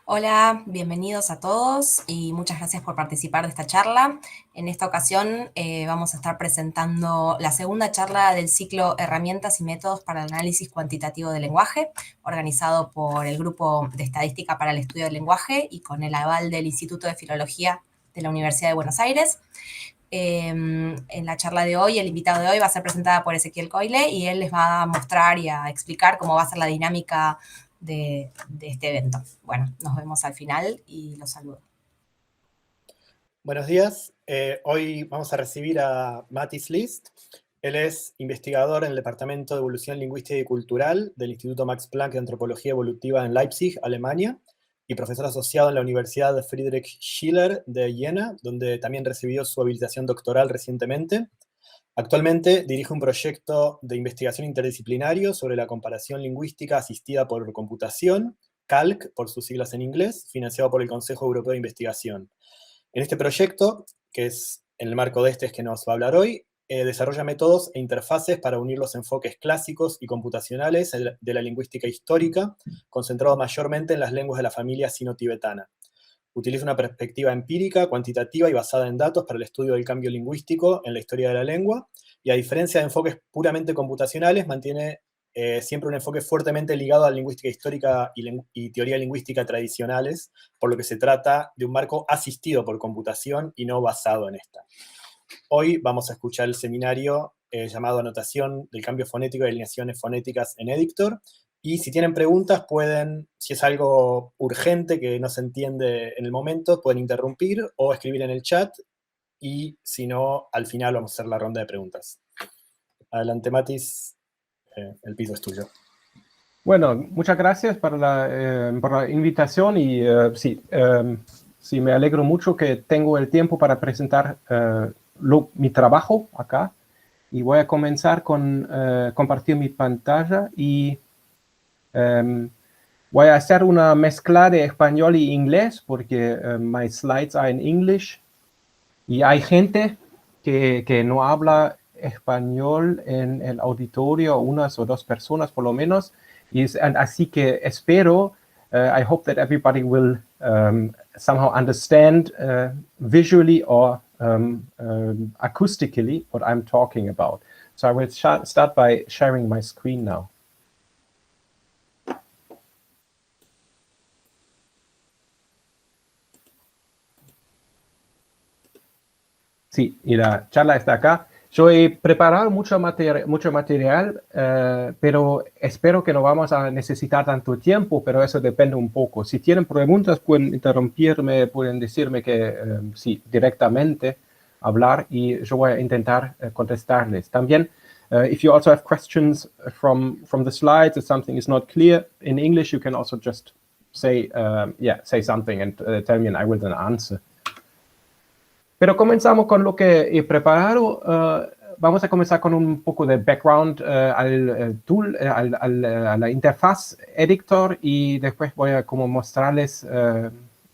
Hola, bienvenidos a todos y muchas gracias por participar de esta charla. En esta ocasión vamos a estar presentando la segunda charla del ciclo Herramientas y métodos para el análisis cuantitativo del lenguaje, organizado por el Grupo de Estadística para el Estudio del Lenguaje y con el aval del Instituto de Filología de la Universidad de Buenos Aires. En la charla de hoy, el invitado de hoy va a ser presentada por Ezequiel Coyle y él les va a mostrar y a explicar cómo va a ser la dinámica de este evento. Bueno, nos vemos al final y los saludo. Buenos días. Hoy vamos a recibir a Mathis List. Él es investigador en el Departamento de Evolución Lingüística y Cultural del Instituto Max Planck de Antropología Evolutiva en Leipzig, Alemania, y profesor asociado en la Universidad de Friedrich Schiller de Jena, donde también recibió su habilitación doctoral recientemente. Actualmente dirige un proyecto de investigación interdisciplinario sobre la comparación lingüística asistida por computación, CALC por sus siglas en inglés, financiado por el Consejo Europeo de Investigación. En este proyecto, que es en el marco de este es que nos va a hablar hoy, desarrolla métodos e interfaces para unir los enfoques clásicos y computacionales de la lingüística histórica, concentrado mayormente en las lenguas de la familia sino-tibetana. Utiliza una perspectiva empírica, cuantitativa y basada en datos para el estudio del cambio lingüístico en la historia de la lengua, y a diferencia de enfoques puramente computacionales, mantiene siempre un enfoque fuertemente ligado a la lingüística histórica y teoría lingüística tradicionales, por lo que se trata de un marco asistido por computación y no basado en esta. Hoy vamos a escuchar el seminario llamado Anotación del cambio fonético y alineaciones fonéticas en Edictor, y si tienen preguntas pueden, si es algo urgente que no se entiende en el momento, pueden interrumpir o escribir en el chat, y si no, al final vamos a hacer la ronda de preguntas. Adelante, Mathis, el piso es tuyo. Bueno, muchas gracias por la invitación y sí, me alegro mucho que tengo el tiempo para presentar mi trabajo acá. Y voy a comenzar con compartir mi pantalla y voy a hacer una mezcla de español y inglés porque my slides are in English y hay gente que no habla español en el auditorio, unas o dos personas por lo menos. Así que espero, I hope that everybody will somehow understand visually or acoustically what I'm talking about. So I will start by sharing my screen now. Sí, y la charla está acá. Yo he preparado mucho material, pero espero que no vamos a necesitar tanto tiempo, pero eso depende un poco. Si tienen preguntas, pueden interrumpirme, pueden decirme que sí, directamente hablar y yo voy a intentar contestarles. También, if you also have questions from the slides, if something is not clear in English, you can also just say something and tell me and I will then answer. Pero comenzamos con lo que he preparado. Vamos a comenzar con un poco de background al tool, a la interfaz Edictor, y después voy a como mostrarles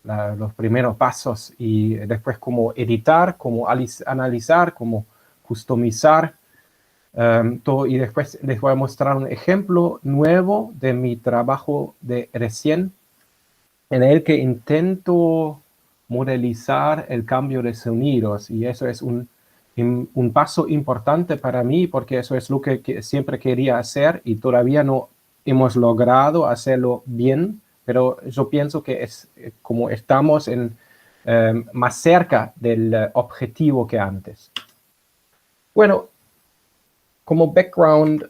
los primeros pasos y después cómo editar, cómo analizar, cómo customizar todo, y después les voy a mostrar un ejemplo nuevo de mi trabajo de recién en el que intento modelizar el cambio de sonidos, y eso es un paso importante para mí porque eso es lo que siempre quería hacer y todavía no hemos logrado hacerlo bien, pero yo pienso que es como estamos más cerca del objetivo que antes. Bueno, como background,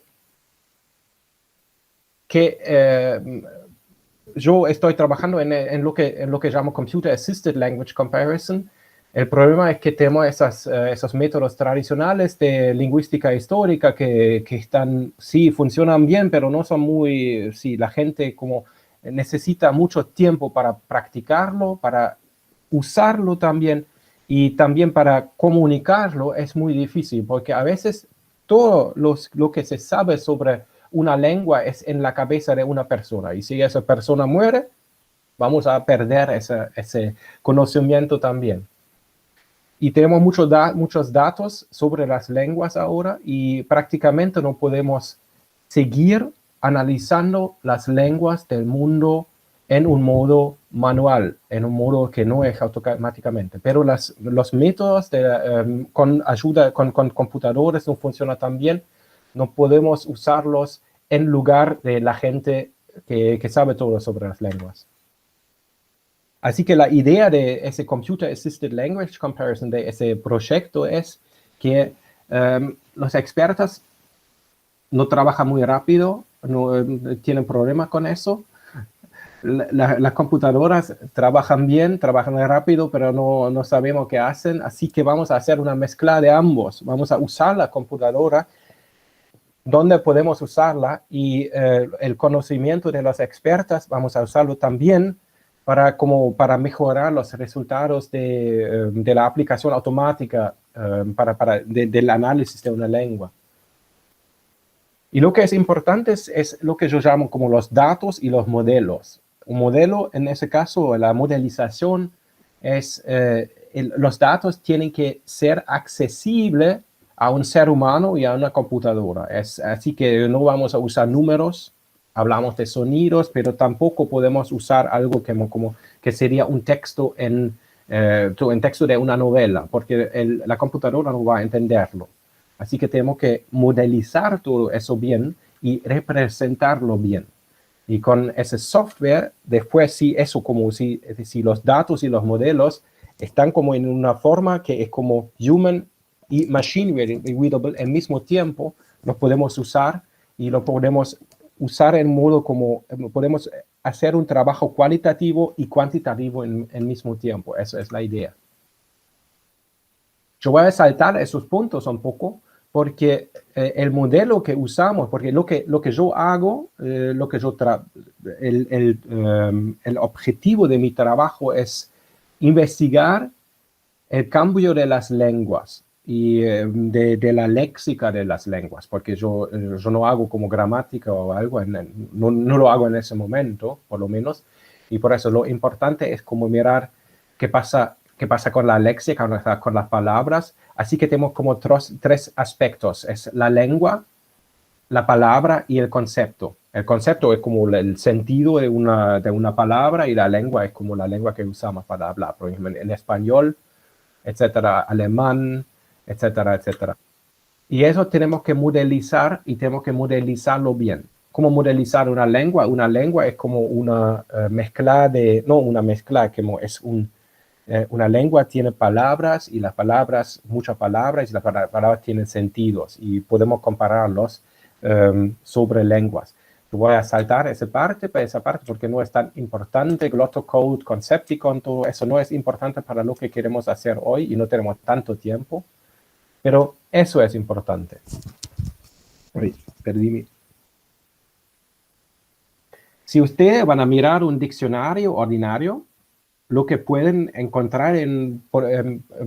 yo estoy trabajando en lo que llamo Computer Assisted Language Comparison. El problema es que tenemos esos métodos tradicionales de lingüística histórica que sí, funcionan bien, pero no son la gente como necesita mucho tiempo para practicarlo, para usarlo también, y también para comunicarlo es muy difícil, porque a veces todo lo que se sabe sobre una lengua es en la cabeza de una persona, y si esa persona muere, vamos a perder ese conocimiento también. Y tenemos muchos datos sobre las lenguas ahora, y prácticamente no podemos seguir analizando las lenguas del mundo en un modo manual, en un modo que no es automáticamente. Pero los métodos con ayuda, con computadores no funcionan tan bien, no podemos usarlos en lugar de la gente que sabe todo sobre las lenguas. Así que la idea de ese Computer Assisted Language Comparison, de ese proyecto, es que los expertos no trabajan muy rápido, no tienen problemas con eso. Las computadoras trabajan bien, trabajan rápido, pero no sabemos qué hacen, así que vamos a hacer una mezcla de ambos. Vamos a usar la computadora donde podemos usarla y el conocimiento de los expertos vamos a usarlo también para mejorar los resultados de la aplicación automática del análisis de una lengua. Y lo que es importante es lo que yo llamo como los datos y los modelos. Un modelo, en ese caso, la modelización, es los datos tienen que ser accesibles a un ser humano y a una computadora. Así que no vamos a usar números, hablamos de sonidos, pero tampoco podemos usar algo que sería un texto en texto de una novela, porque la computadora no va a entenderlo. Así que tenemos que modelizar todo eso bien y representarlo bien. Y con ese software, después sí, eso como si los datos y los modelos están como en una forma que es como human y machine readable al mismo tiempo, los podemos usar y lo podemos usar en modo como, podemos hacer un trabajo cualitativo y cuantitativo en el mismo tiempo. Eso es la idea. Yo voy a saltar esos puntos un poco, porque el modelo que usamos, porque lo que yo hago, el objetivo de mi trabajo es investigar el cambio de las lenguas y de la léxica de las lenguas, porque yo no hago como gramática o algo, no lo hago en ese momento, por lo menos, y por eso lo importante es como mirar qué pasa con la léxica, con las palabras. Así que tenemos como tres aspectos. Es la lengua, la palabra y el concepto. El concepto es como el sentido de una palabra y la lengua es como la lengua que usamos para hablar. Por ejemplo, en español, etcétera, alemán, etcétera, etcétera. Y eso tenemos que modelizar y tenemos que modelizarlo bien. ¿Cómo modelizar una lengua? Una lengua es como una mezcla como es una lengua tiene palabras y las palabras, muchas palabras y las palabras tienen sentidos y podemos compararlos sobre lenguas. Yo voy a saltar esa parte porque no es tan importante. Glottocode, Concepticon, todo eso no es importante para lo que queremos hacer hoy y no tenemos tanto tiempo, pero eso es importante. Uy, perdí Si ustedes van a mirar un diccionario ordinario, lo que pueden encontrar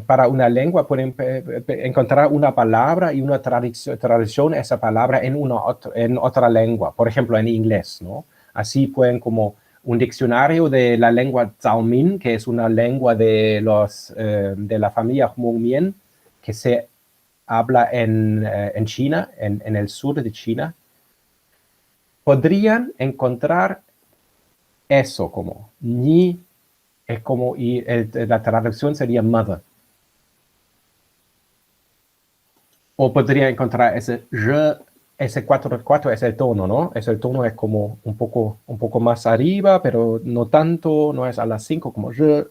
para una lengua, pueden encontrar una palabra y una traducción de esa palabra en otra lengua, por ejemplo, en inglés, ¿no? Así pueden como un diccionario de la lengua Zhaomin, que es una lengua de la familia Hmong-Mien, que se habla en China, en el sur de China. Podrían encontrar eso como ni es como, y la traducción sería mother. O podría encontrar ese 4 es el tono, ¿no? Ese tono es como un poco más arriba, pero no tanto, no es a las 5 como je.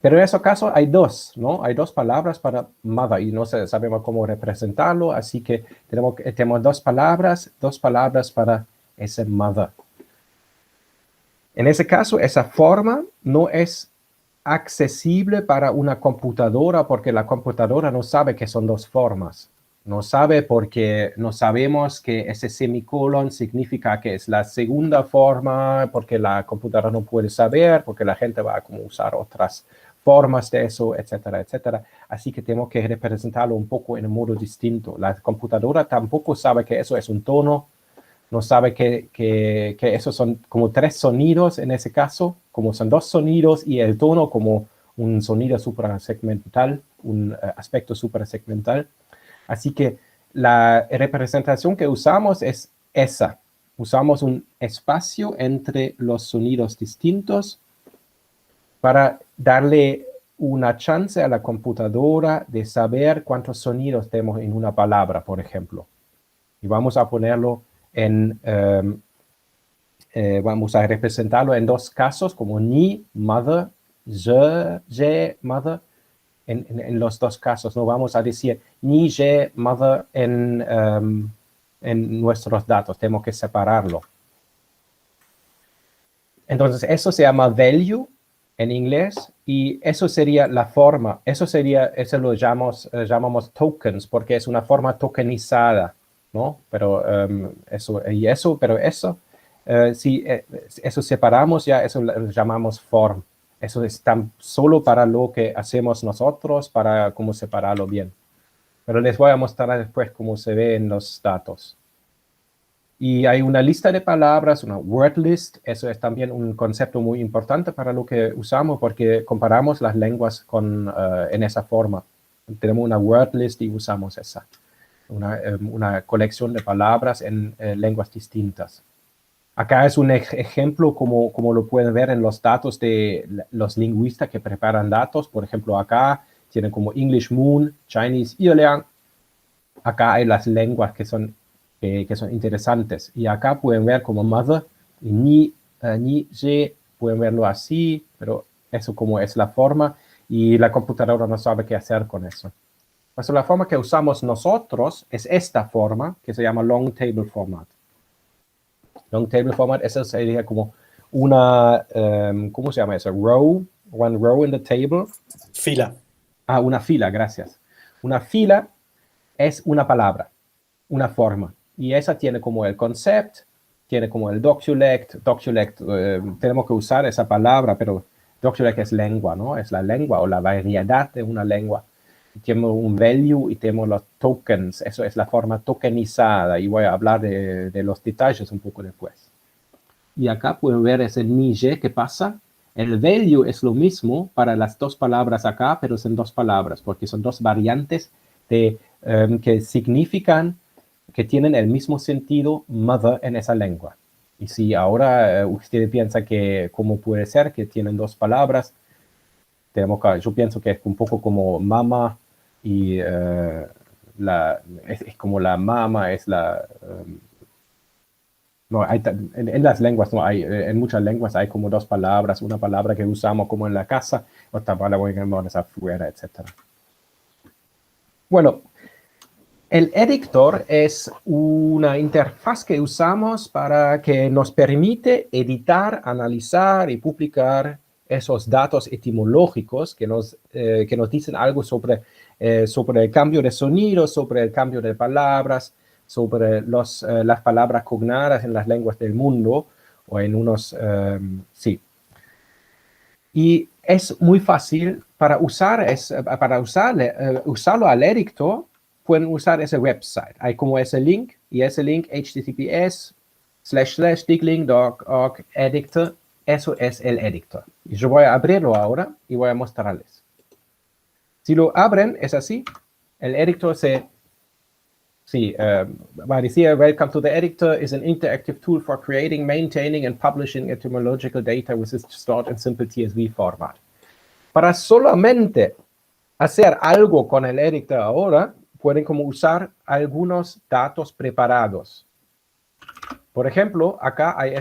Pero en ese caso hay dos, ¿no? Hay dos palabras para mother y no sabemos cómo representarlo, así que tenemos dos palabras para ese mother. En ese caso, esa forma no es accesible para una computadora porque la computadora no sabe que son dos formas. No sabe porque no sabemos que ese semicolon significa que es la segunda forma, porque la computadora no puede saber, porque la gente va a como usar otras formas de eso, etcétera, etcétera. Así que tenemos que representarlo un poco en un modo distinto. La computadora tampoco sabe que eso es un tono, no sabe que esos son como 3 sonidos en ese caso, como son 2 sonidos y el tono como un sonido suprasegmental, un aspecto suprasegmental. Así que la representación que usamos es esa. Usamos un espacio entre los sonidos distintos para darle una chance a la computadora de saber cuántos sonidos tenemos en una palabra, por ejemplo. Y vamos a ponerlo en, vamos a representarlo en dos casos, como ni, mother, je, mother. En los dos casos no vamos a decir ni, je, mother en nuestros datos, tenemos que separarlo. Entonces, eso se llama value en inglés, y eso sería la forma, eso lo llamamos tokens, porque es una forma tokenizada, ¿no? Pero si eso separamos ya, eso lo llamamos form. Eso es tan solo para lo que hacemos nosotros, para cómo separarlo bien. Pero les voy a mostrar después cómo se ve en los datos. Y hay una lista de palabras, una word list. Eso es también un concepto muy importante para lo que usamos, porque comparamos las lenguas en esa forma. Tenemos una word list y usamos esa. Una colección de palabras en lenguas distintas. Acá es un ejemplo como lo pueden ver en los datos de los lingüistas que preparan datos. Por ejemplo, acá tienen como English Moon, Chinese Yuliang. Acá hay las lenguas que son interesantes. Y acá pueden ver como mother y ni, je, pueden verlo así, pero eso como es la forma, y la computadora no sabe qué hacer con eso. Pues la forma que usamos nosotros es esta forma, que se llama long table format. Long table format, eso sería como una, ¿cómo se llama eso? Row, one row in the table. Fila. Ah, una fila, gracias. Una fila es una palabra, una forma. Y esa tiene como el concept, tiene como el doculect. Doculect, tenemos que usar esa palabra, pero doculect es lengua, ¿no? Es la lengua o la variedad de una lengua. Tenemos un value y tenemos los tokens. Eso es la forma tokenizada, y voy a hablar de los detalles un poco después. Y acá pueden ver ese ni-je que pasa. El value es lo mismo para las dos palabras acá, pero son dos palabras, porque son dos variantes que significan que tienen el mismo sentido mother en esa lengua. Y si ahora usted piensa que cómo puede ser que tienen dos palabras, yo pienso que es un poco como mama y es como la mama es la... no, en las lenguas no hay, en muchas lenguas hay como dos palabras, una palabra que usamos como en la casa, otra palabra que usamos afuera, etc. Bueno, el editor es una interfaz que usamos para que nos permite editar, analizar y publicar esos datos etimológicos que nos dicen algo sobre el cambio de sonido, sobre el cambio de palabras, sobre las palabras cognadas en las lenguas del mundo, o en unos, sí. Y es muy fácil para usarlo al editor. Pueden usar ese website. Hay como ese link, y ese link https://diglink.org editor. Eso es el editor. Y yo voy a abrirlo ahora y voy a mostrarles. Si lo abren, es así. El editor va a decir, welcome to the editor is an interactive tool for creating, maintaining and publishing etymological data which is stored in simple TSV format. Para solamente hacer algo con el editor ahora, pueden como usar algunos datos preparados. Por ejemplo, acá hay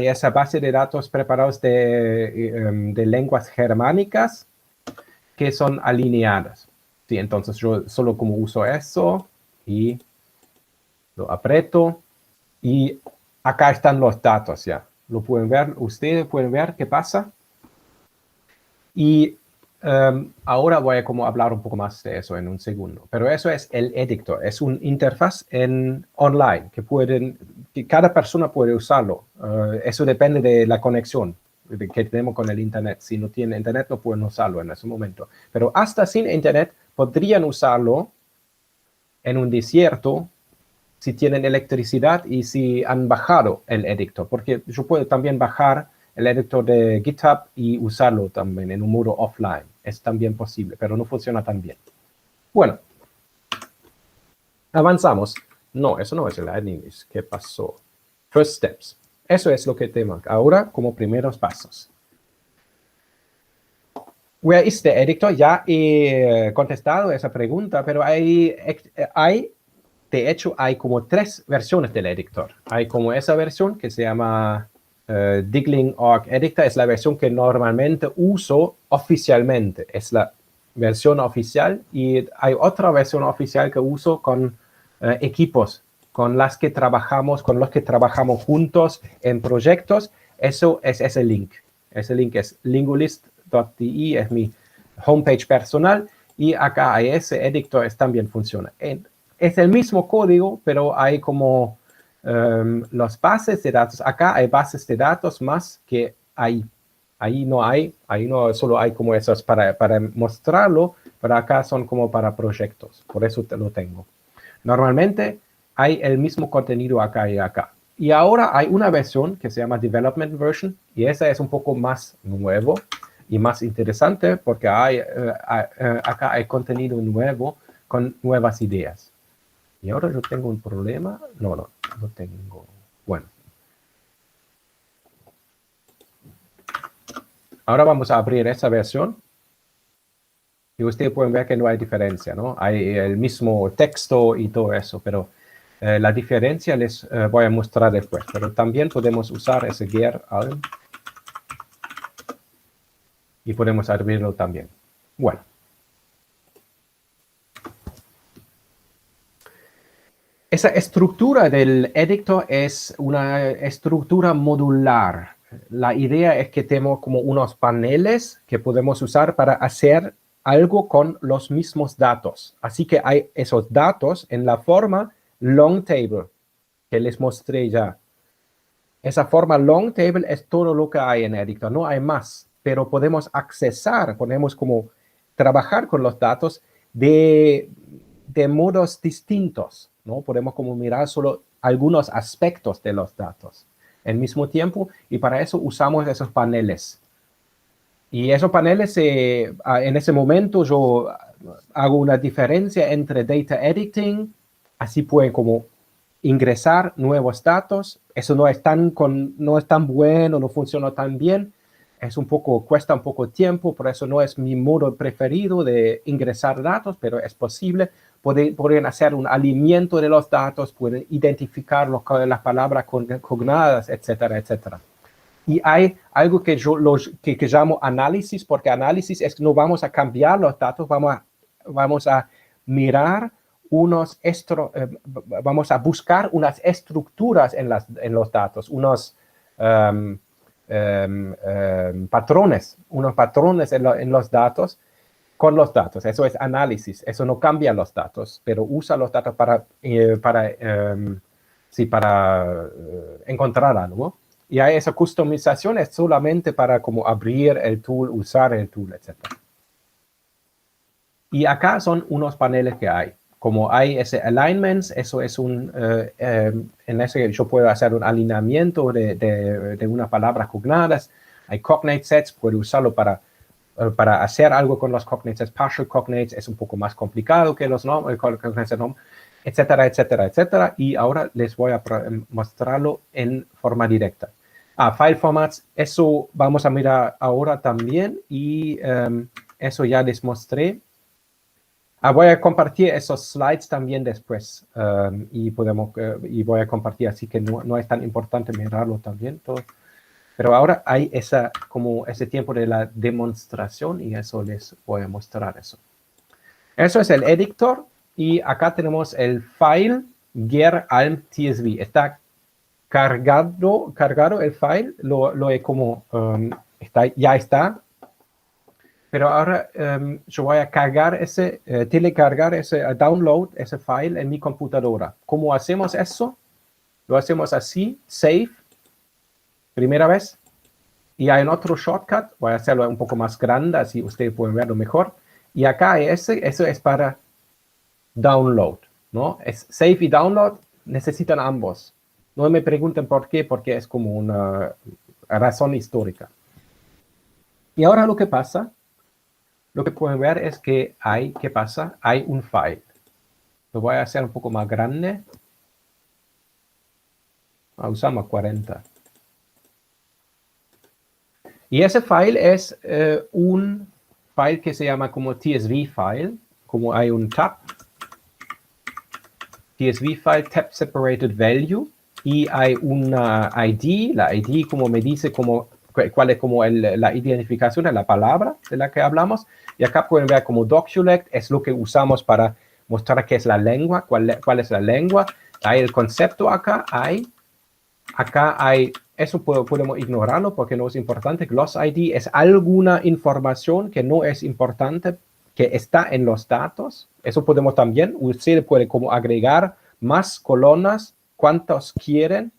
esa base de datos preparados de lenguas germánicas que son alineadas. Sí, entonces yo solo como uso eso y lo aprieto, y acá están los datos ya. Lo pueden ver, ustedes pueden ver qué pasa. Y ahora voy a como hablar un poco más de eso en un segundo. Pero eso es el editor. Es una interfaz online que cada persona puede usarlo. Eso depende de la conexión que tenemos con el Internet. Si no tienen Internet, no pueden usarlo en ese momento. Pero hasta sin Internet podrían usarlo en un desierto si tienen electricidad y si han bajado el editor. Porque yo puedo también bajar el editor de GitHub y usarlo también en un modo offline. Es también posible, pero no funciona tan bien. Bueno, Avanzamos. No, eso no es el adding list. ¿Qué pasó? First steps. Eso es lo que tengo ahora como primeros pasos. Where is the editor? Ya he contestado esa pregunta, pero de hecho, hay como 3 versiones del editor. Hay como esa versión que se llama Diggling Org Editor, es la versión que normalmente uso oficialmente. Es la versión oficial y hay otra versión oficial que uso con equipos con los que trabajamos juntos en proyectos. Eso es ese link. Ese link es lingualist.de, es mi homepage personal, y acá hay ese editor, también funciona. Es el mismo código, pero hay como las bases de datos. Acá hay bases de datos más que ahí. Ahí no solo hay como esos para mostrarlo, pero acá son como para proyectos. Por eso lo tengo. Normalmente hay el mismo contenido acá y acá. Y ahora hay una versión que se llama Development Version, y esa es un poco más nuevo y más interesante porque acá hay contenido nuevo con nuevas ideas. Y ahora yo tengo un problema. No tengo. Bueno. Ahora vamos a abrir esa versión. Y ustedes pueden ver que no hay diferencia, ¿no? Hay el mismo texto y todo eso, pero la diferencia les voy a mostrar después. Pero también podemos usar ese gear alm y podemos abrirlo también. Bueno. Esa estructura del editor es una estructura modular. La idea es que tenemos como unos paneles que podemos usar para hacer algo con los mismos datos. Así que hay esos datos en la forma long table que les mostré ya. Esa forma long table es todo lo que hay en editor, no hay más, pero podemos podemos como trabajar con los datos de modos distintos, ¿no? Podemos como mirar solo algunos aspectos de los datos al mismo tiempo, y para eso usamos esos paneles. Y esos paneles, en ese momento yo hago una diferencia entre data editing, así pueden como ingresar nuevos datos. Eso no es tan bueno, no funciona tan bien. Cuesta un poco tiempo, por eso no es mi modo preferido de ingresar datos, pero es posible. Podrían hacer un alineamiento de los datos, pueden identificar las palabras cognadas, etcétera, etcétera. Y hay algo que yo que llamo análisis, porque análisis es que no vamos a cambiar los datos, vamos a mirar vamos a buscar unas estructuras en los datos, unos patrones en los datos, con los datos. Eso es análisis. Eso no cambia los datos, pero usa los datos para encontrar algo. Y hay esa customización es solamente para como abrir el tool, usar el tool, etc. Y acá son unos paneles que hay. Como hay ese alignments, eso es en ese yo puedo hacer un alineamiento de unas palabras cognadas. Hay cognate sets, puedo usarlo para hacer algo con los cognate sets. Partial cognates es un poco más complicado que los cognates, etcétera, etcétera, etcétera. Y ahora les voy a mostrarlo en forma directa. File formats, eso vamos a mirar ahora también, y eso ya les mostré. Voy a compartir esos slides también después, y voy a compartir, así que no es tan importante mirarlo también todo. Pero ahora hay ese tiempo de la demostración, y eso les voy a mostrar eso. Eso es el editor, y acá tenemos el file gear alm tsv. Está cargado el file, lo he como, ya está. Pero ahora yo voy a telecargar download ese file en mi computadora. ¿Cómo hacemos eso? Lo hacemos así, save, primera vez. Y hay otro shortcut, voy a hacerlo un poco más grande, así ustedes pueden verlo mejor. Y acá eso es para download, ¿no? Es save y download, necesitan ambos. No me pregunten por qué, porque es como una razón histórica. Y ahora lo que pasa, lo que pueden ver es que hay un file. Lo voy a hacer un poco más grande. Usamos 40. Y ese file es un file que se llama como TSV file, como hay un tab. TSV file, tab separated value, y hay una ID, la ID como me dice cuál es como la identificación de la palabra de la que hablamos, y acá pueden ver como doculect es lo que usamos para mostrar qué es la lengua, cuál es la lengua. Hay el concepto acá hay, eso podemos ignorarlo porque no es importante. Gloss ID es alguna información que no es importante, que está en los datos. Eso podemos también, usted puede como agregar más columnas, cuantos quieren.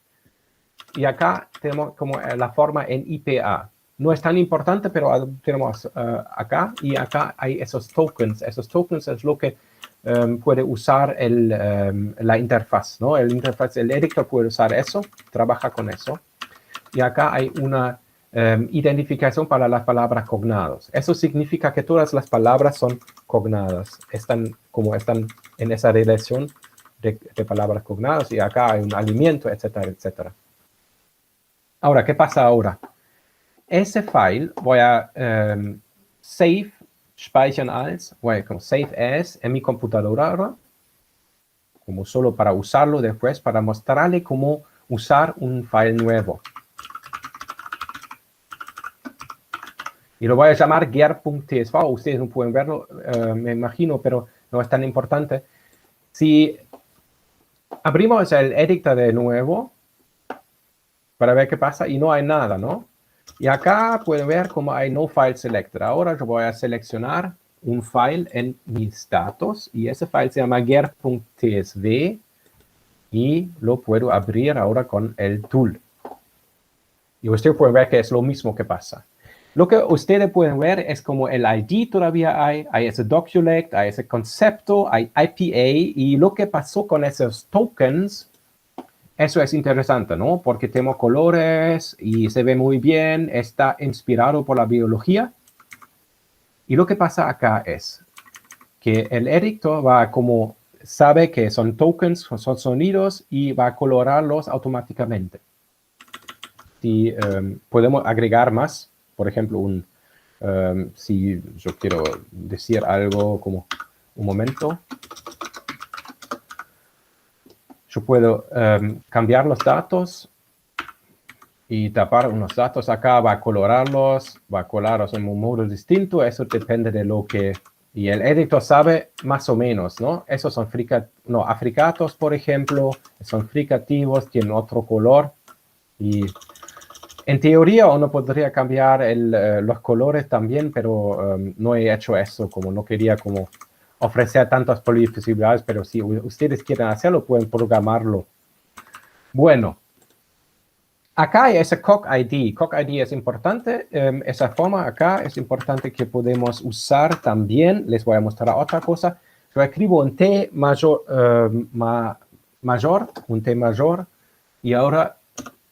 Y acá tenemos como la forma en IPA. No es tan importante, pero tenemos acá, y acá hay esos tokens. Esos tokens es lo que puede usar la interfaz, ¿no? El editor puede usar eso, trabaja con eso. Y acá hay una identificación para las palabras cognadas. Eso significa que todas las palabras son cognadas, están en esa relación de palabras cognadas, y acá hay un alimento, etcétera, etcétera. Ahora, ¿qué pasa ahora? Ese file voy a speichern als, voy a como save as en mi computadora ahora, como solo para usarlo después, para mostrarle cómo usar un file nuevo. Y lo voy a llamar gear.tsv. Ustedes no pueden verlo, me imagino, pero no es tan importante. Si abrimos el editor de nuevo, para ver qué pasa, y no hay nada, ¿no? Y acá pueden ver cómo hay no file selector. Ahora yo voy a seleccionar un file en mis datos, y ese file se llama gear.tsv, y lo puedo abrir ahora con el tool. Y ustedes pueden ver que es lo mismo que pasa. Lo que ustedes pueden ver es como el ID todavía hay ese doculect, hay ese concepto, hay IPA, y lo que pasó con esos tokens, eso es interesante, ¿no? Porque tenemos colores y se ve muy bien, está inspirado por la biología. Y lo que pasa acá es que el editor va como, sabe que son tokens, son sonidos, y va a colorarlos automáticamente. Si podemos agregar más, por ejemplo, si yo quiero decir algo como, un momento, yo puedo cambiar los datos y tapar unos datos acá, va a colorarlos en un modo distinto. Eso depende de lo que... Y el editor sabe más o menos, ¿no? Esos son africatos, por ejemplo, son fricativos, tienen otro color. Y en teoría uno podría cambiar los colores también, pero no he hecho eso, como no quería como ofrecer tantas posibilidades, pero si ustedes quieren hacerlo, pueden programarlo. Bueno, acá hay ese Coq ID. Coq ID es importante. Esa forma acá es importante que podemos usar también. Les voy a mostrar otra cosa. Yo escribo un T mayor, un T mayor, y ahora,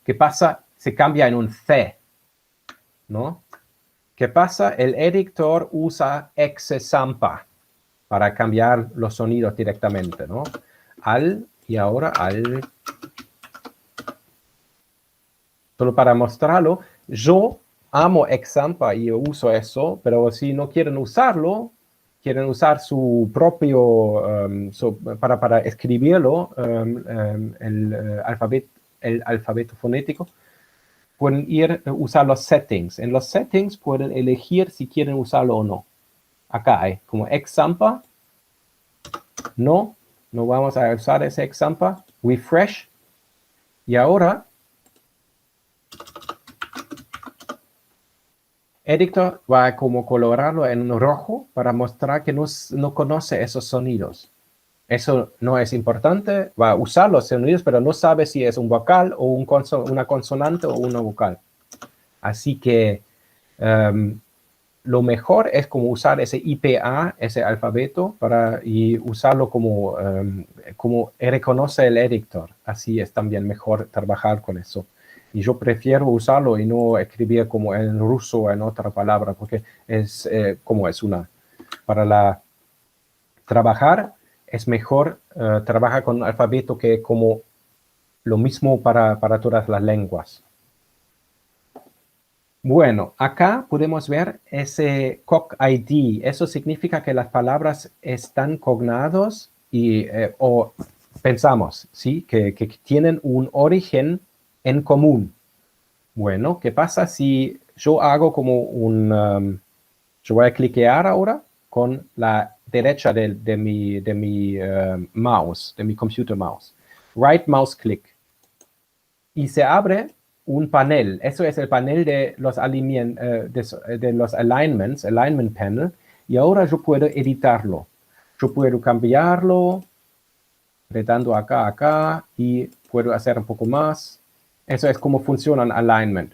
¿qué pasa? Se cambia en un C, ¿no? ¿Qué pasa? El editor usa exesampa para cambiar los sonidos directamente, ¿no? Y ahora al... Solo para mostrarlo, yo amo exampa y uso eso, pero si no quieren usarlo, quieren usar su propio, para escribirlo, el alfabeto fonético, pueden usar los settings. En los settings pueden elegir si quieren usarlo o no. Acá hay como exampa. No vamos a usar ese exampa. Refresh. Y ahora, editor va a como colorarlo en rojo para mostrar que no conoce esos sonidos. Eso no es importante, va a usar los sonidos, pero no sabe si es un vocal o una consonante o una vocal. Así que lo mejor es como usar ese IPA, ese alfabeto, y usarlo como reconoce el editor. Así es también mejor trabajar con eso. Y yo prefiero usarlo y no escribir como en ruso o en otra palabra, porque es para trabajar, es mejor trabajar con un alfabeto que es como lo mismo para todas las lenguas. Bueno, acá podemos ver ese COC-ID. Eso significa que las palabras están cognados o pensamos, ¿sí? Que tienen un origen en común. Bueno, ¿qué pasa si yo hago como yo voy a cliquear ahora con la derecha de mi mouse, de mi computer mouse. Right mouse click. Y se abre un panel. Eso es el panel de los alignments, alignment panel. Y ahora yo puedo editarlo. Yo puedo cambiarlo, apretando acá, y puedo hacer un poco más. Eso es como funciona un alignment.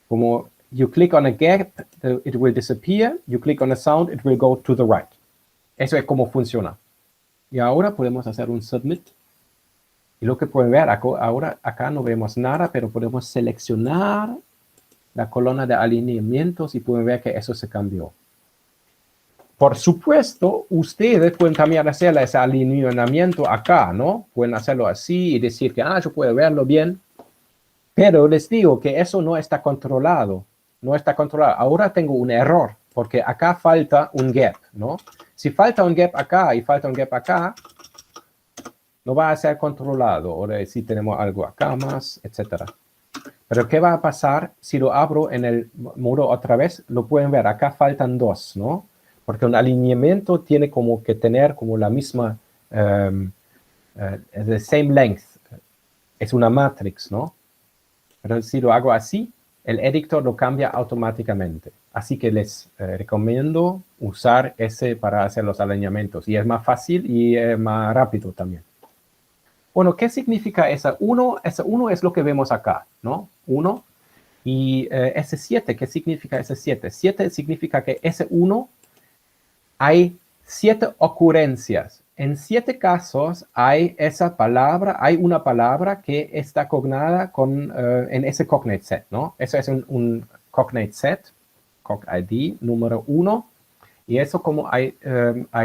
Como you click on a gap, it will disappear. You click on a sound, it will go to the right. Eso es como funciona. Y ahora podemos hacer un submit. Y lo que pueden ver, ahora acá no vemos nada, pero podemos seleccionar la columna de alineamientos y pueden ver que eso se cambió. Por supuesto, ustedes pueden también hacer ese alineamiento acá, ¿no? Pueden hacerlo así y decir que, yo puedo verlo bien. Pero les digo que eso no está controlado. No está controlado. Ahora tengo un error, porque acá falta un gap, ¿no? Si falta un gap acá y falta un gap acá, no va a ser controlado. Ahora si tenemos algo acá más, etc. Pero ¿qué va a pasar si lo abro en el modo otra vez? Lo pueden ver, acá faltan dos, ¿no? Porque un alineamiento tiene como que tener como la misma, the same length. Es una matrix, ¿no? Pero si lo hago así, el editor lo cambia automáticamente. Así que les recomiendo usar ese para hacer los alineamientos. Y es más fácil y más rápido también. Bueno, ¿qué significa esa 1? Esa 1 es lo que vemos acá, ¿no? 1. Y ese 7, ¿qué significa ese 7? 7 significa que ese 1 hay 7 ocurrencias. En 7 casos hay esa palabra, hay una palabra que está cognada en ese cognate set, ¿no? Eso es un cognate set, COG-ID número 1. Y eso como hay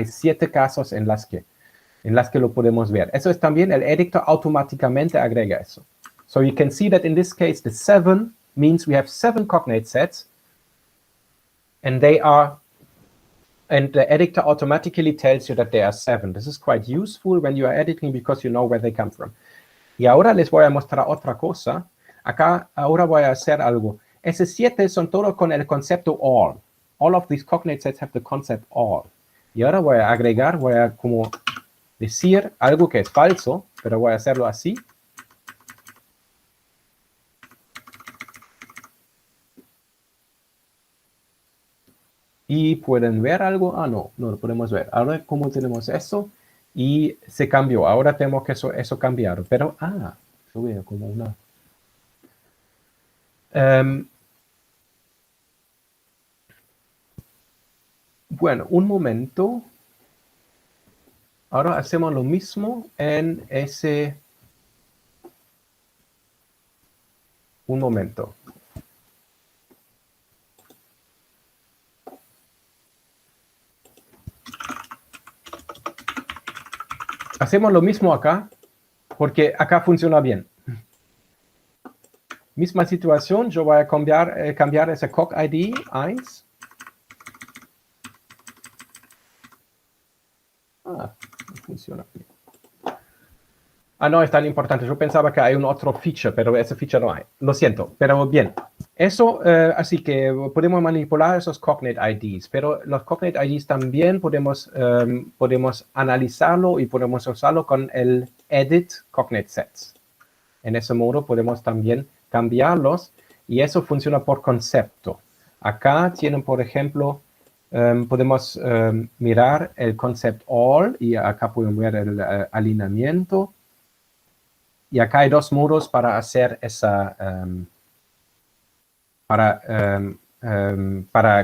7 casos en las que lo podemos ver. Eso es también, el editor automáticamente agrega eso. So you can see that in this case, the 7 means we have 7 cognate sets, and the editor automatically tells you that there are 7. This is quite useful when you are editing because you know where they come from. Y ahora les voy a mostrar otra cosa. Acá ahora voy a hacer algo. Esos 7 son todos con el concepto all. All of these cognate sets have the concept all. Y ahora voy a agregar, voy a como decir algo que es falso, pero voy a hacerlo así. Y pueden ver algo. No lo podemos ver. Ahora, ¿cómo tenemos eso? Y se cambió. Ahora tenemos que eso cambiar. Pero, yo veo como una... bueno, un momento. Ahora hacemos lo mismo en ese... un momento. Hacemos lo mismo acá, porque acá funciona bien. Misma situación, yo voy a cambiar ese COG-ID 1. No funciona bien. No es tan importante. Yo pensaba que hay un otro feature, pero ese feature no hay. Lo siento, pero bien. Eso, así que podemos manipular esos cognate IDs, pero los cognate IDs también podemos analizarlo y podemos usarlo con el edit cognate sets. En ese modo podemos también cambiarlos y eso funciona por concepto. Acá tienen, por ejemplo, podemos mirar el concept all y acá pueden ver el alineamiento. Y acá hay 2 modos para hacer esa... para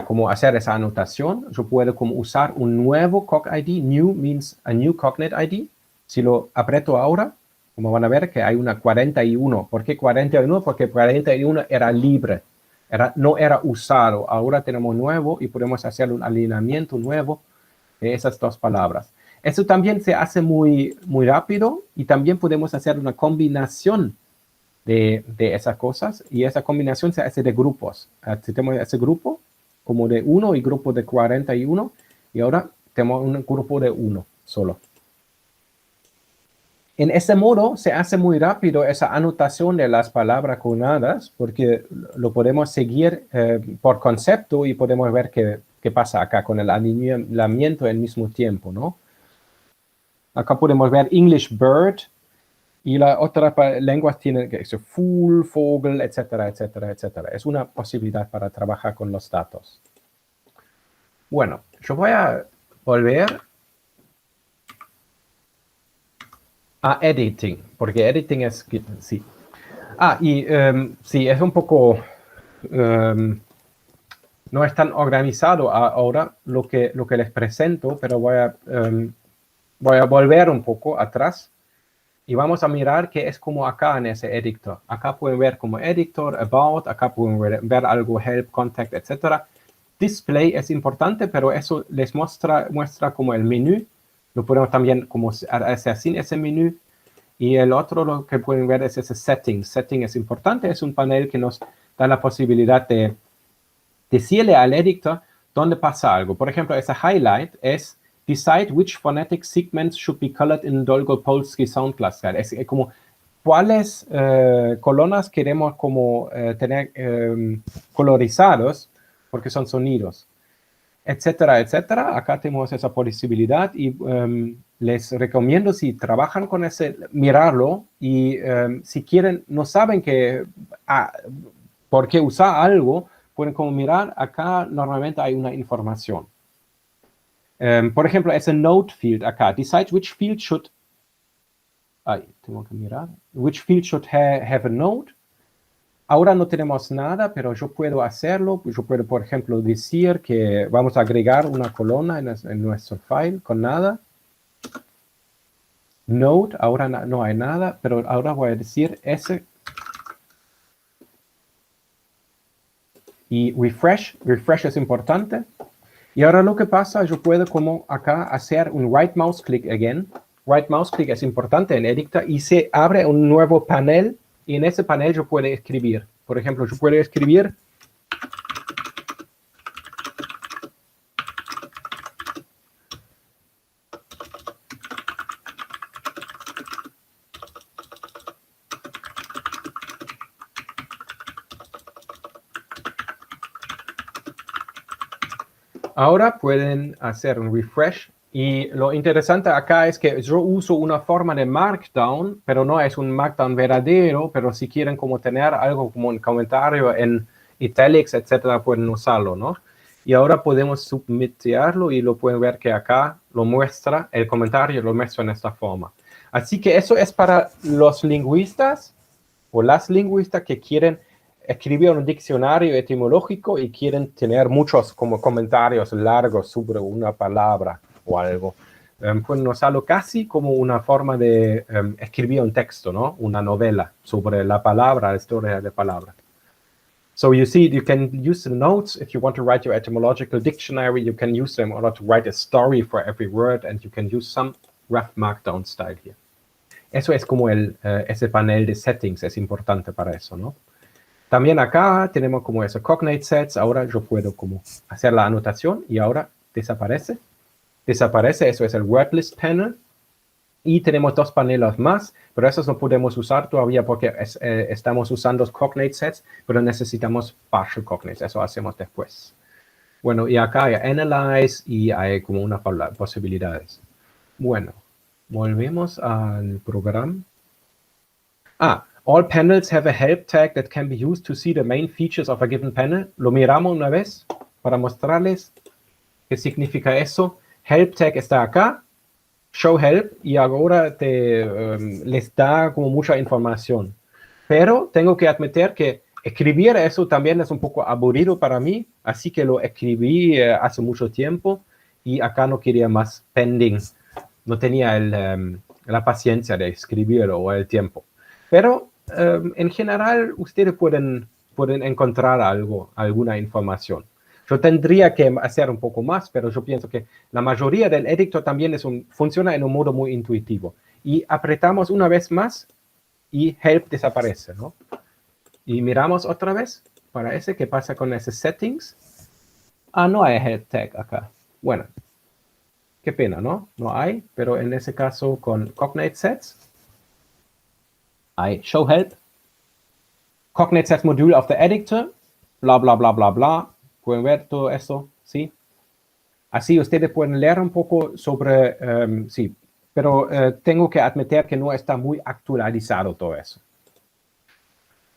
como hacer esa anotación. Yo puedo como usar un nuevo COG-ID. New means a new cognate ID. Si lo aprieto ahora, como van a ver que hay una 41. ¿Por qué 41? Porque 41 era libre. No era usado. Ahora tenemos nuevo y podemos hacer un alineamiento nuevo de esas 2 palabras. Eso también se hace muy, muy rápido y también podemos hacer una combinación de esas cosas y esa combinación se hace de grupos. Tenemos ese grupo como de 1 y grupo de 41 y ahora tenemos un grupo de 1 solo. En ese modo se hace muy rápido esa anotación de las palabras clonadas porque lo podemos seguir por concepto y podemos ver qué pasa acá con el alineamiento al mismo tiempo, ¿no? Acá podemos ver English bird y las otras lenguas tienen que ser fool, vogel, etcétera, etcétera, etcétera. Es una posibilidad para trabajar con los datos. Bueno, yo voy a volver a editing, porque editing es, sí. Sí, es un poco, no es tan organizado ahora lo que les presento, pero voy a volver un poco atrás y vamos a mirar qué es como acá en ese editor. Acá pueden ver como editor, about, acá pueden ver algo, help, contact, etc. Display es importante, pero eso les muestra como el menú. Lo podemos también como hacer sin ese menú. Y el otro lo que pueden ver es ese setting. Setting es importante, es un panel que nos da la posibilidad de decirle al editor dónde pasa algo. Por ejemplo, ese highlight es decide which phonetic segments should be colored in Dolgopolsky Sound Cluster. Es como cuáles columnas queremos como tener colorizados porque son sonidos, etcétera, etcétera. Acá tenemos esa posibilidad y les recomiendo si trabajan con ese, mirarlo y si quieren, no saben por qué usar algo, pueden como mirar, acá normalmente hay una información. Por ejemplo, ese note field acá, decide which field should, tengo que mirar, which field should have a note. Ahora no tenemos nada, pero yo puedo hacerlo. Yo puedo, por ejemplo, decir que vamos a agregar una columna en nuestro file con nada. Note, ahora no hay nada, pero ahora voy a decir ese. Y refresh es importante. Y ahora lo que pasa, yo puedo como acá hacer un right mouse click again. Right mouse click es importante en Editor y se abre un nuevo panel y en ese panel yo puedo escribir. Por ejemplo, yo puedo escribir ahora pueden hacer un refresh y lo interesante acá es que yo uso una forma de Markdown, pero no es un Markdown verdadero, pero si quieren como tener algo como un comentario en italics, etcétera, pueden usarlo, ¿no? Y ahora podemos submitirlo y lo pueden ver que acá lo muestra, el comentario lo muestra en esta forma. Así que eso es para los lingüistas o las lingüistas que quieren escribir un diccionario etimológico y quieren tener muchos como comentarios largos sobre una palabra o algo. Pueden usarlo casi como una forma de escribir un texto, ¿no? Una novela sobre la palabra, la historia de la palabra. So you see, you can use the notes if you want to write your etymological dictionary. You can use them in order to write a story for every word, and you can use some rough Markdown style here. Eso es como ese panel de settings, es importante para eso, ¿no? También acá tenemos como esos cognate sets. Ahora yo puedo como hacer la anotación y ahora desaparece. Desaparece, eso es el wordlist panel. Y tenemos dos paneles más, pero esos no podemos usar todavía porque estamos usando los cognate sets, pero necesitamos partial cognates, eso hacemos después. Bueno, y acá hay analyze y hay como unas posibilidades. Bueno, volvemos al programa. All panels have a help tag that can be used to see the main features of a given panel. Lo miramos una vez para mostrarles qué significa eso. Help tag está acá. Show help y ahora les da como mucha información. Pero tengo que admitir que escribir eso también es un poco aburrido para mí, así que lo escribí hace mucho tiempo y acá no quería más pending. No tenía la paciencia de escribirlo o el tiempo. Pero en general ustedes pueden encontrar alguna información. Yo tendría que hacer un poco más, pero yo pienso que la mayoría del editor también funciona en un modo muy intuitivo. Y apretamos una vez más y help desaparece, ¿no? Y miramos otra vez. Parece que pasa con esos settings. Ah, no hay help tag acá. Bueno, qué pena, ¿no? No hay, pero en ese caso con Cognate Sets hay show help. Cognate Sets Module of the Editor, bla, bla, bla, bla, bla. Pueden ver todo eso, ¿sí? Así ustedes pueden leer un poco sobre, sí, pero tengo que admitir que no está muy actualizado todo eso.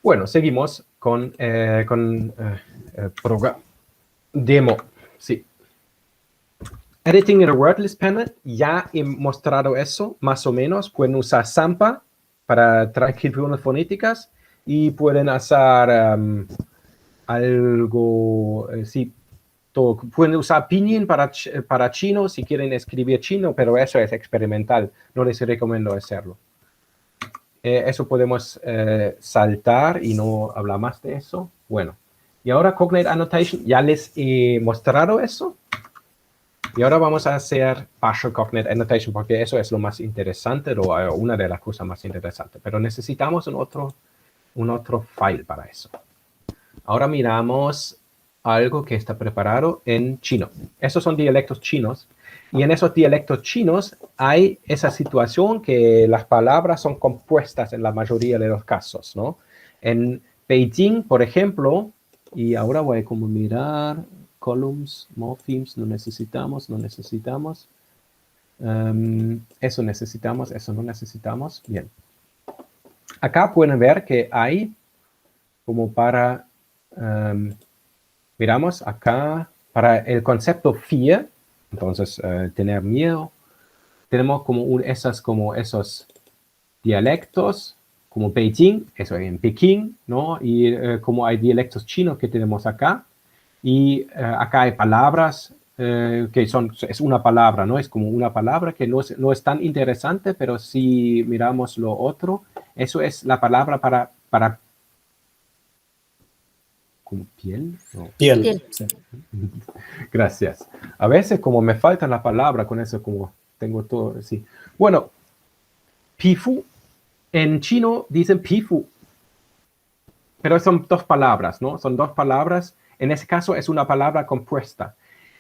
Bueno, seguimos con demo, sí. Editing in a wordless panel, ya he mostrado eso, más o menos. Pueden usar Zampa para transcripciones fonéticas y pueden hacer algo, sí, pueden usar Pinyin para chino si quieren escribir chino, pero eso es experimental, no les recomiendo hacerlo. Eso podemos saltar y no hablar más de eso. Bueno, y ahora Cognate Annotation, ya les he mostrado eso. Y ahora vamos a hacer Partial Cognate Annotation, porque eso es lo más interesante, o una de las cosas más interesantes. Pero necesitamos un otro file para eso. Ahora miramos algo que está preparado en chino. Esos son dialectos chinos. Y en esos dialectos chinos hay esa situación que las palabras son compuestas en la mayoría de los casos, ¿no? En Beijing, por ejemplo, y ahora voy a como mirar columns, morphemes, no necesitamos. Eso necesitamos, eso no necesitamos. Bien. Acá pueden ver que hay como para, miramos acá, para el concepto fear, entonces tener miedo, tenemos como esos dialectos, como Beijing, eso en Pekín, ¿no? Y como hay dialectos chinos que tenemos acá, y acá hay palabras que es una palabra, ¿no? Es como una palabra que no es tan interesante, pero si miramos lo otro, eso es la palabra para ¿con piel? No. Piel. Sí. Gracias. A veces como me faltan las palabras, con eso como tengo todo así. Bueno, pifu, en chino dicen pifu, pero son dos palabras, ¿no? Son dos palabras. En ese caso es una palabra compuesta.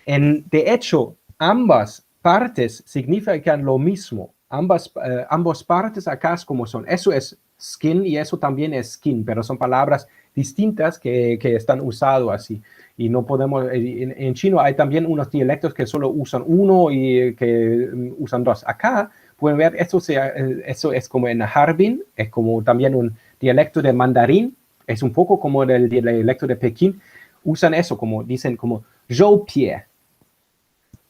De hecho, ambas partes significan lo mismo. Ambas partes acá es como son. Eso es skin y eso también es skin, pero son palabras distintas que están usadas así. Y no podemos, en chino hay también unos dialectos que solo usan uno y que usan dos. Acá pueden ver, eso es como en Harbin, es como también un dialecto de mandarín, es un poco como el dialecto de Pekín. Usan eso, como dicen como zhou pie.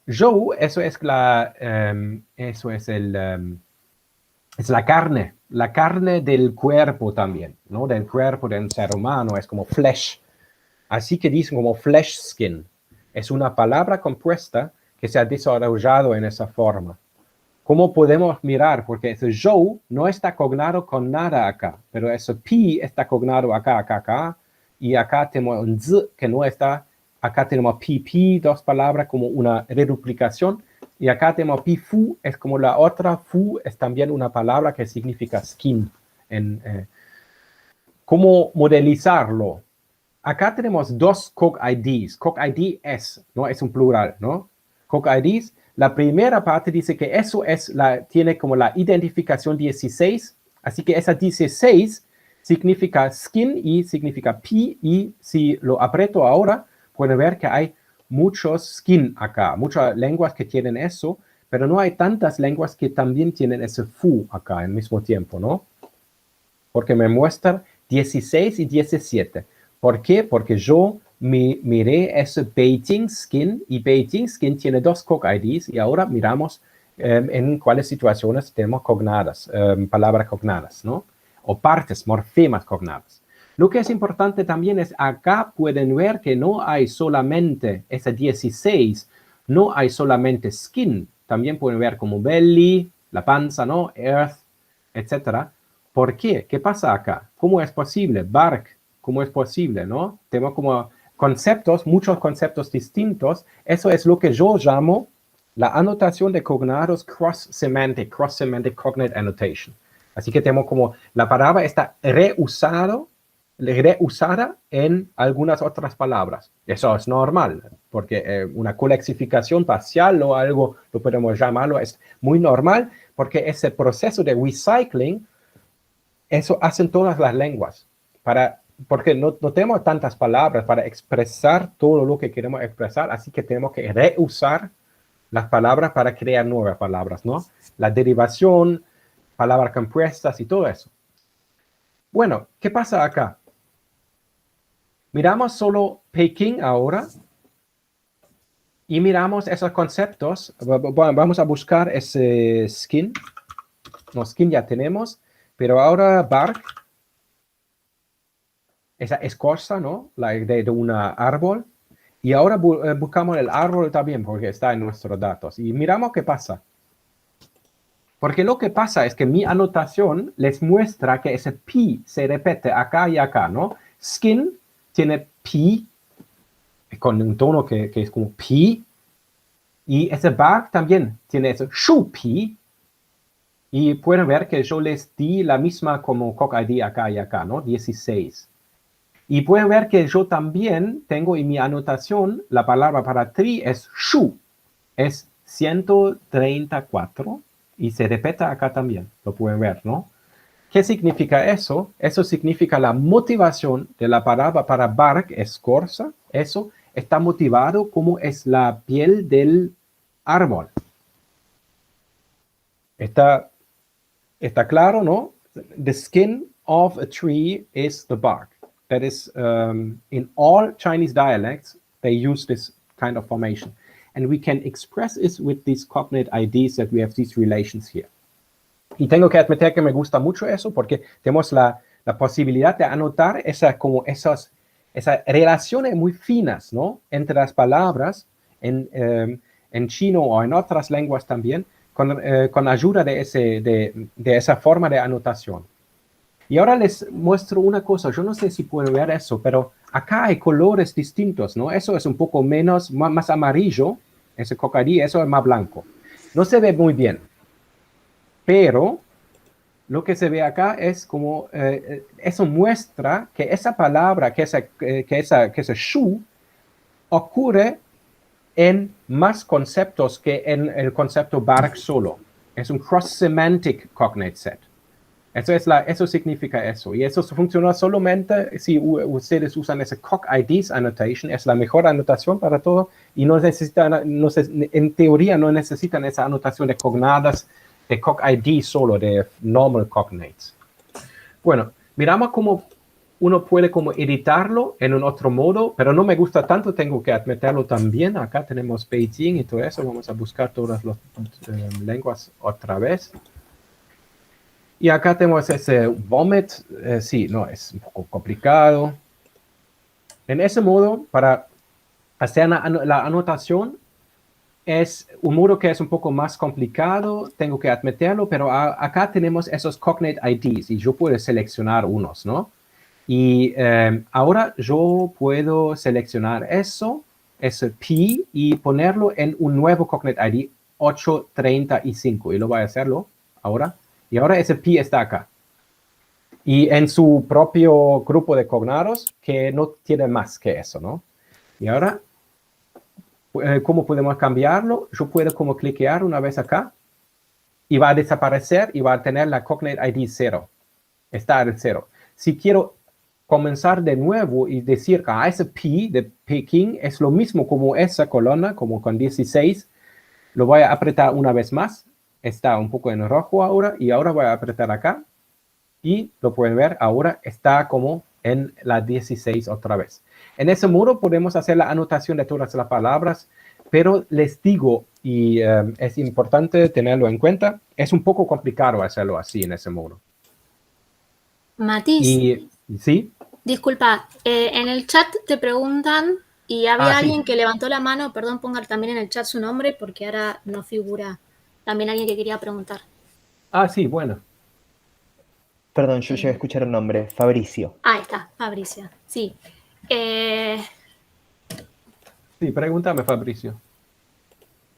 Zhou, eso es la carne del cuerpo también, ¿no? Del cuerpo del ser humano, es como flesh. Así que dicen como flesh skin. Es una palabra compuesta que se ha desarrollado en esa forma. ¿Cómo podemos mirar? Porque ese zhou no está cognado con nada acá, pero ese pi está cognado acá, y acá tenemos un z que no está. Acá tenemos pi, dos palabras como una reduplicación. Y acá tenemos pi fu, es como la otra. Fu es también una palabra que significa skin. ¿Cómo modelizarlo? Acá tenemos dos Cog IDs. Cog ID es, ¿no? Es un plural, ¿no? Cog IDs. La primera parte dice que eso tiene como la identificación 16. Así que esa 16 significa skin y significa pi. Y si lo aprieto ahora, pueden ver que hay muchos skin acá, muchas lenguas que tienen eso, pero no hay tantas lenguas que también tienen ese fu acá al mismo tiempo, ¿no? Porque me muestra 16 y 17. ¿Por qué? Porque yo miré ese Beijing skin y Beijing skin tiene dos Cog IDs y ahora miramos en cuáles situaciones tenemos cognadas, palabras cognadas, ¿no? O partes, morfemas cognadas. Lo que es importante también es acá pueden ver que no hay solamente ese 16, no hay solamente skin, también pueden ver como belly, la panza, ¿no? Earth, etcétera. ¿Por qué? ¿Qué pasa acá? ¿Cómo es posible? Bark, ¿cómo es posible, no? Tenemos como conceptos, muchos conceptos distintos. Eso es lo que yo llamo la anotación de cognados cross-semantic cognate annotation. Así que tenemos como la palabra está reusada en algunas otras palabras. Eso es normal, porque una colexificación parcial o algo, lo podemos llamarlo, es muy normal, porque ese proceso de recycling, eso hacen todas las lenguas, porque no tenemos tantas palabras para expresar todo lo que queremos expresar, así que tenemos que reusar las palabras para crear nuevas palabras, ¿no? La derivación, palabras compuestas y todo eso. Bueno, ¿qué pasa acá? Miramos solo Peking ahora y miramos esos conceptos. Vamos a buscar ese skin. No, skin ya tenemos, pero ahora bark. Esa escorza, ¿no? De un árbol. Y ahora buscamos el árbol también porque está en nuestros datos. Y miramos qué pasa. Porque lo que pasa es que mi anotación les muestra que ese pi se repite acá y acá, ¿no? Skin tiene pi, con un tono que es como pi. Y ese bark también tiene ese shu pi. Y pueden ver que yo les di la misma como Coq ID acá y acá, ¿no? 16. Y pueden ver que yo también tengo en mi anotación la palabra para tri es shu. Es 134 y se repite acá también. Lo pueden ver, ¿no? ¿Qué significa eso? Eso significa la motivación de la palabra para bark, escorza. Eso está motivado como es la piel del árbol. Está claro, ¿no? The skin of a tree is the bark. That is, in all Chinese dialects, they use this kind of formation. And we can express it with these cognate IDs that we have these relations here. Y tengo que admitir que me gusta mucho eso porque tenemos la posibilidad de anotar esas relaciones muy finas, ¿no? Entre las palabras en chino o en otras lenguas también, con ayuda de esa forma de anotación. Y ahora les muestro una cosa, yo no sé si pueden ver eso, pero acá hay colores distintos, ¿no? Eso es un poco más amarillo, ese cocarí, eso es más blanco. No se ve muy bien, pero lo que se ve acá es como, eso muestra que esa palabra, que ese shu, ocurre en más conceptos que en el concepto bark solo. Es un cross-semantic cognate set. Eso significa eso. Y eso funciona solamente si ustedes usan ese Coq IDs annotation. Es la mejor anotación para todo. Y en teoría no necesitan esa anotación de cognadas de Coq ID solo, de normal cognates. Bueno, miramos cómo uno puede como editarlo en un otro modo, pero no me gusta tanto, tengo que admitirlo también. Acá tenemos Beijing y todo eso. Vamos a buscar todas las lenguas otra vez. Y acá tenemos ese vomit. Sí, no, es un poco complicado. En ese modo, para hacer la anotación, es un modo que es un poco más complicado, tengo que admitirlo, pero acá tenemos esos cognate IDs y yo puedo seleccionar unos, ¿no? Y ahora yo puedo seleccionar ese pi, y ponerlo en un nuevo cognate ID 835. Y lo voy a hacerlo ahora. Y ahora ese pi está acá. Y en su propio grupo de cognados, que no tiene más que eso, ¿no? Y ahora, ¿cómo podemos cambiarlo? Yo puedo como cliquear una vez acá, y va a desaparecer, y va a tener la cognate ID 0. Está al 0. Si quiero comenzar de nuevo y decir, ese pi de Pekín es lo mismo como esa columna, como con 16, lo voy a apretar una vez más. Está un poco en rojo ahora, y ahora voy a apretar acá, y lo pueden ver, ahora está como en la 16 otra vez. En ese modo podemos hacer la anotación de todas las palabras, pero les digo, y es importante tenerlo en cuenta, es un poco complicado hacerlo así en ese modo. Matiz, ¿sí? Disculpa, en el chat te preguntan, y había alguien que levantó la mano, perdón, pongan también en el chat su nombre, porque ahora no figura. También alguien que quería preguntar. Sí, bueno. Perdón, yo llegué a escuchar el nombre, Fabricio. Ahí está, Fabricio, sí. Sí, pregúntame, Fabricio.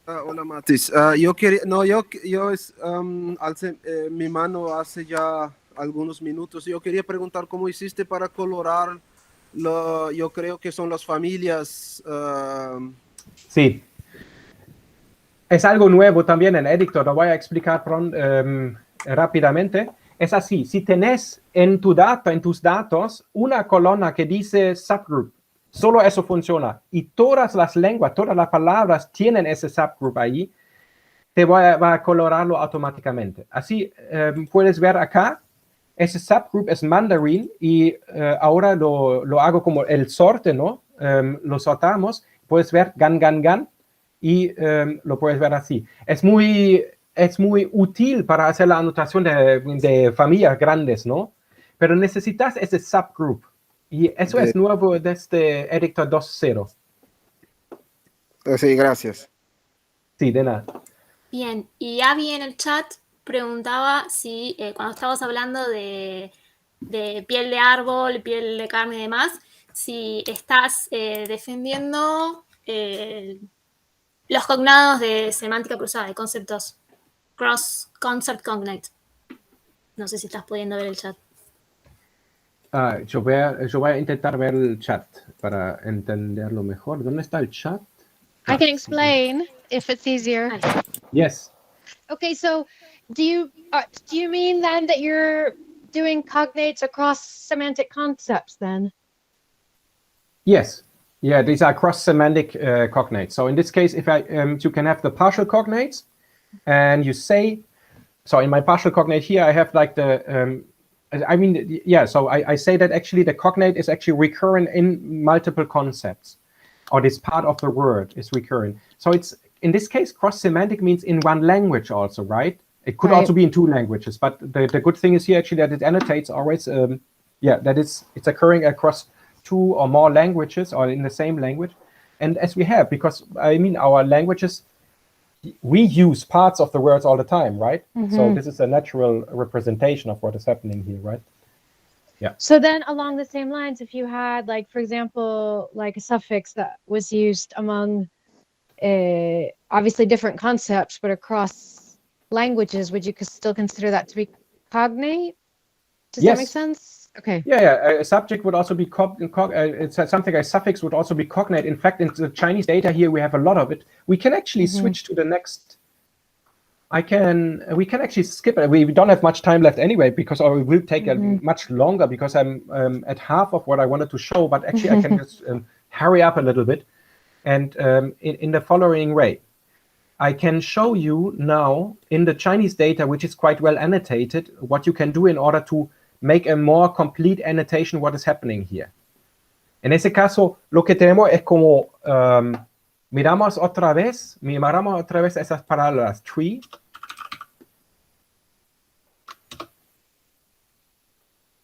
Hola, Matis. Alcé mi mano hace ya algunos minutos. Yo quería preguntar cómo hiciste para colorar, yo creo que son las familias. Sí. Es algo nuevo también en Editor, lo voy a explicar rápidamente. Es así, si tenés en tus datos una columna que dice subgroup, solo eso funciona. Y todas las lenguas, todas las palabras tienen ese subgroup ahí, va a colorarlo automáticamente. Así puedes ver acá, ese subgroup es Mandarin y ahora lo hago como el sorte, ¿no? Lo sortamos, puedes ver gan, gan, gan y lo puedes ver así. Es muy útil para hacer la anotación de familias grandes, ¿no? Pero necesitas ese subgroup. Y eso es nuevo desde Editor 2.0. Sí, gracias. Sí, de nada. Bien, y Abby en el chat preguntaba si cuando estabas hablando de piel de árbol, piel de carne y demás, si estás defendiendo los cognados de semántica cruzada, de conceptos cross-concept cognate. No sé si estás pudiendo ver el chat. Yo voy a intentar ver el chat para entenderlo mejor. ¿Dónde está el chat? I can explain if it's easier. Yes. Okay, so do you mean then that you're doing cognates across semantic concepts then? Yes. Yeah, these are cross-semantic cognates. So in this case, if you can have the partial cognates, and you say, so in my partial cognate here, I have like so I say that actually the cognate is actually recurrent in multiple concepts, or this part of the word is recurrent. So it's, in this case, cross-semantic means in one language also, right? It could also be in two languages, but the good thing is here actually that it annotates always, that it's occurring across two or more languages or in the same language. And as we have, because I mean, our languages, we use parts of the words all the time, right? Mm-hmm. So this is a natural representation of what is happening here, right? Yeah. So then along the same lines, if you had, like, for example, like a suffix that was used among obviously different concepts, but across languages, would you still consider that to be cognate? Does that make sense? Okay. Yeah. A subject would also be it's something, a suffix would also be cognate. In fact, in the Chinese data here, we have a lot of it. We can actually switch to the next. We can actually skip it. We don't have much time left anyway, because it will take much longer, because I'm at half of what I wanted to show, but actually I can just hurry up a little bit. And in the following way, I can show you now in the Chinese data, which is quite well annotated, what you can do in order to make a more complete annotation what is happening here. En ese caso, lo que tenemos es como, miramos otra vez esas palabras, tree.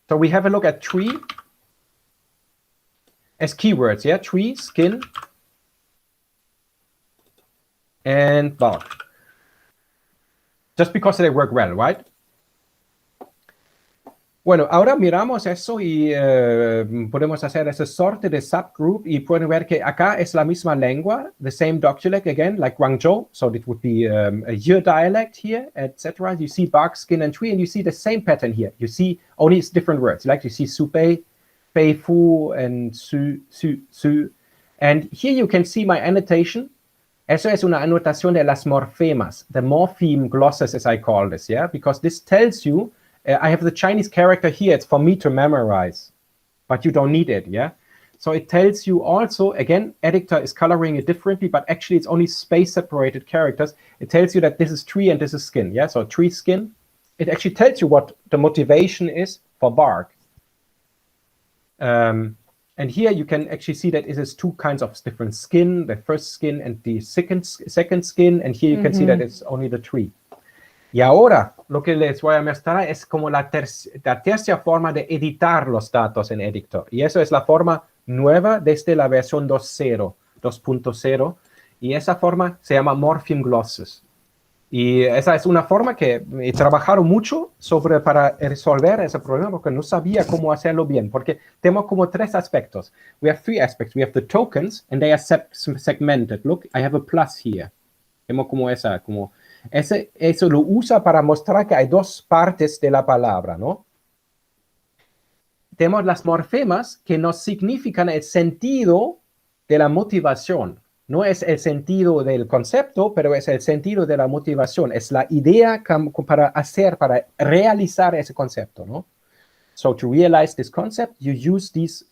So we have a look at tree as keywords, yeah? Tree, skin, and bark. Just because they work well, right? Bueno, ahora miramos eso y podemos hacer ese sorte de subgroup y pueden ver que acá es la misma lengua, the same dialect again, like Guangzhou. So it would be a Ye dialect here, etc. You see bark, skin, and tree, and you see the same pattern here. You see only it's different words. Like you see supei, pei fu, and su. And here you can see my annotation. Eso es una anotación de las morfemas, the morpheme glosses, as I call this, yeah? Because this tells you, I have the Chinese character here, it's for me to memorize, but you don't need it, yeah? So it tells you also, again, Editor is coloring it differently, but actually it's only space-separated characters. It tells you that this is tree and this is skin, yeah? So tree, skin. It actually tells you what the motivation is for bark. And here you can actually see that it is two kinds of different skin, the first skin and the second skin, and here you can see that it's only the tree. Y ahora, lo que les voy a mostrar es como la tercera forma de editar los datos en Editor. Y eso es la forma nueva desde la versión 2.0, y esa forma se llama Morpheme Glosses. Y esa es una forma que he trabajado mucho para resolver ese problema porque no sabía cómo hacerlo bien. Porque tenemos como tres aspectos. We have three aspects. We have the tokens and they are segmented. Look, I have a plus here. Tenemos como eso lo usa para mostrar que hay dos partes de la palabra, ¿no? Tenemos las morfemas que nos significan el sentido de la motivación. No es el sentido del concepto, pero es el sentido de la motivación. Es la idea para realizar ese concepto, ¿no? So to realize this concept, you use these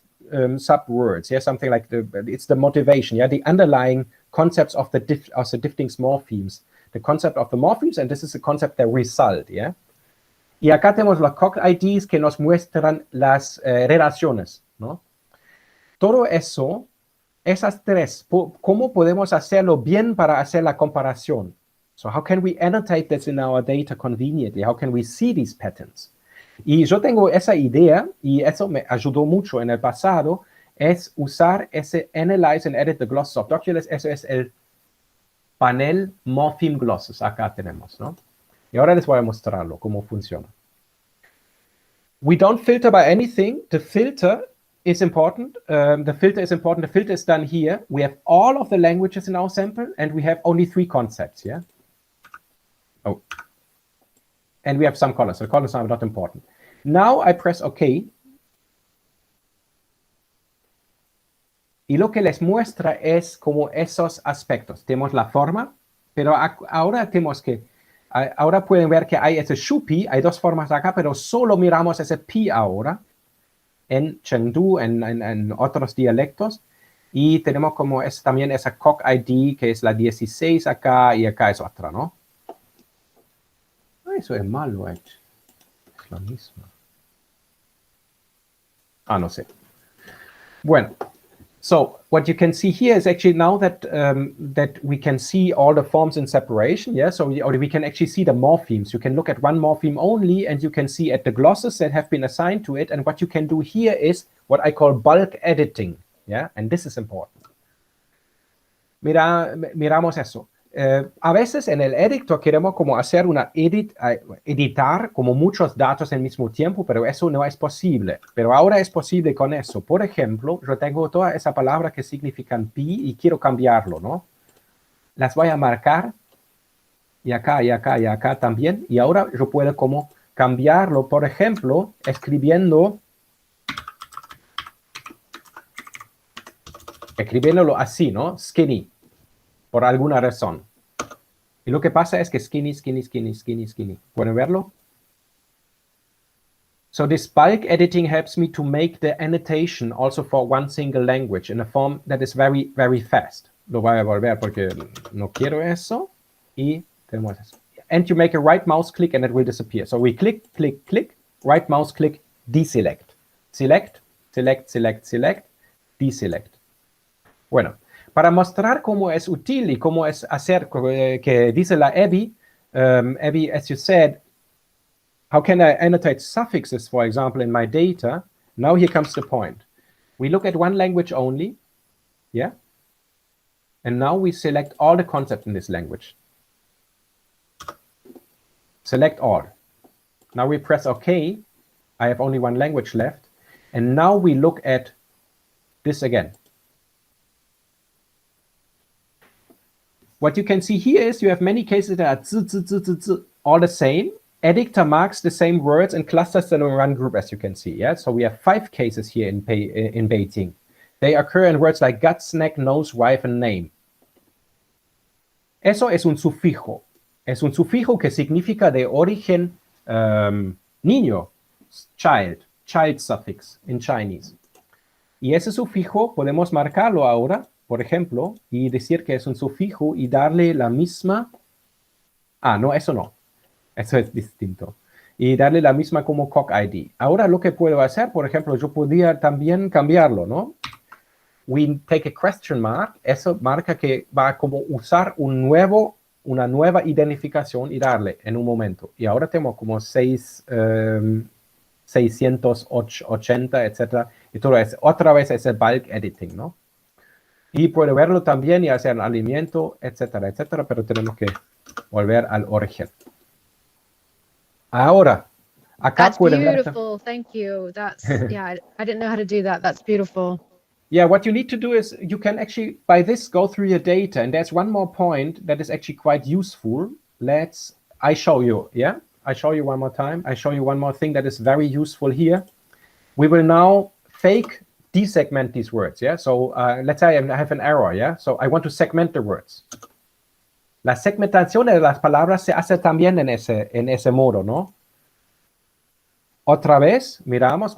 subwords. Yeah, something like it's the motivation. Yeah, the underlying concepts of the distinct morphemes. The concept of the morphemes, and this is the concept that result. Yeah. Y acá tenemos los cog-IDs que nos muestran las relaciones, ¿no? Todo eso, esas tres, ¿cómo podemos hacerlo bien para hacer la comparación? So how can we annotate this in our data conveniently? How can we see these patterns? Y yo tengo esa idea, y eso me ayudó mucho en el pasado, es usar ese Analyze and Edit the Glosses of Documents. Eso es el panel Morpheme Glosses. Acá tenemos, ¿no? Y ahora les voy a mostrarlo, cómo funciona. We don't filter by anything. The filter is important. The filter is done here. We have all of the languages in our sample, and we have only 3 concepts, yeah? Oh. And we have some colors. The colors are not important. Now I press OK. Y lo que les muestra es como esos aspectos. Tenemos la forma, pero ahora tenemos que... Ahora pueden ver que hay ese Shupi, hay 2 formas acá, pero solo miramos ese Pi ahora en Chengdu, en otros dialectos. Y tenemos como también esa cog-ID, que es la 16 acá, y acá es otra, ¿no? Eso es malo, es la misma. No sé. Bueno. So what you can see here is actually now that that we can see all the forms in separation, yeah? So we can actually see the morphemes. You can look at one morpheme only, and you can see at the glosses that have been assigned to it. And what you can do here is what I call bulk editing, yeah? And this is important. Miramos eso. A veces en el editor queremos como hacer editar como muchos datos al mismo tiempo, pero eso no es posible. Pero ahora es posible con eso. Por ejemplo, yo tengo toda esa palabra que significan pi y quiero cambiarlo, ¿no? Las voy a marcar y acá, y acá, y acá también. Y ahora yo puedo como cambiarlo, por ejemplo, escribiéndolo así, ¿no? Skinny. Por alguna razón. Y lo que pasa es que skinny. ¿Pueden verlo? So this bulk editing helps me to make the annotation also for one single language in a form that is very, very fast. Lo voy a volver porque no quiero eso. Y tenemos eso. And you make a right mouse click and it will disappear. So we click, right mouse click, deselect. Select, deselect. Bueno. Para mostrar cómo es útil y cómo es hacer, que dice la Abby, as you said, how can I annotate suffixes, for example, in my data? Now here comes the point. We look at one language only, yeah? And now we select all the concepts in this language. Select all. Now we press OK. I have only one language left. And now we look at this again. What you can see here is you have many cases that are all the same. Editor marks the same words and clusters them in one group, as you can see. Yeah, so we have 5 cases here in Beijing. They occur in words like gut, snack, nose, wife, and name. Eso es un sufijo. Es un sufijo que significa de origen niño, child suffix in Chinese. Y ese sufijo podemos marcarlo ahora, por ejemplo, y decir que es un sufijo y darle la misma... no, eso no. Eso es distinto. Y darle la misma como cog-ID. Ahora lo que puedo hacer, por ejemplo, yo podría también cambiarlo, ¿no? We take a question mark. Eso marca que va a como usar una nueva identificación y darle en un momento. Y ahora tenemos como 680, etc. Y todo eso. Otra vez es el bulk editing, ¿no? Y puede verlo también y hacer alineamiento, etcétera, etcétera, pero tenemos que Volver al origen. Ahora, acá That's pueden ver... beautiful. Thank you. That's, yeah, I didn't know how to do that. That's beautiful. Yeah, what you need to do is you can actually, by this, go through your data. And there's one more point that is actually quite useful. I show you, yeah? I show you one more time. I show you one more thing that is very useful here. We will now desegment these words, yeah? So let's say I have an error, yeah? So I want to segment the words. La segmentación de las palabras se hace también en ese modo, ¿no? Otra vez, miramos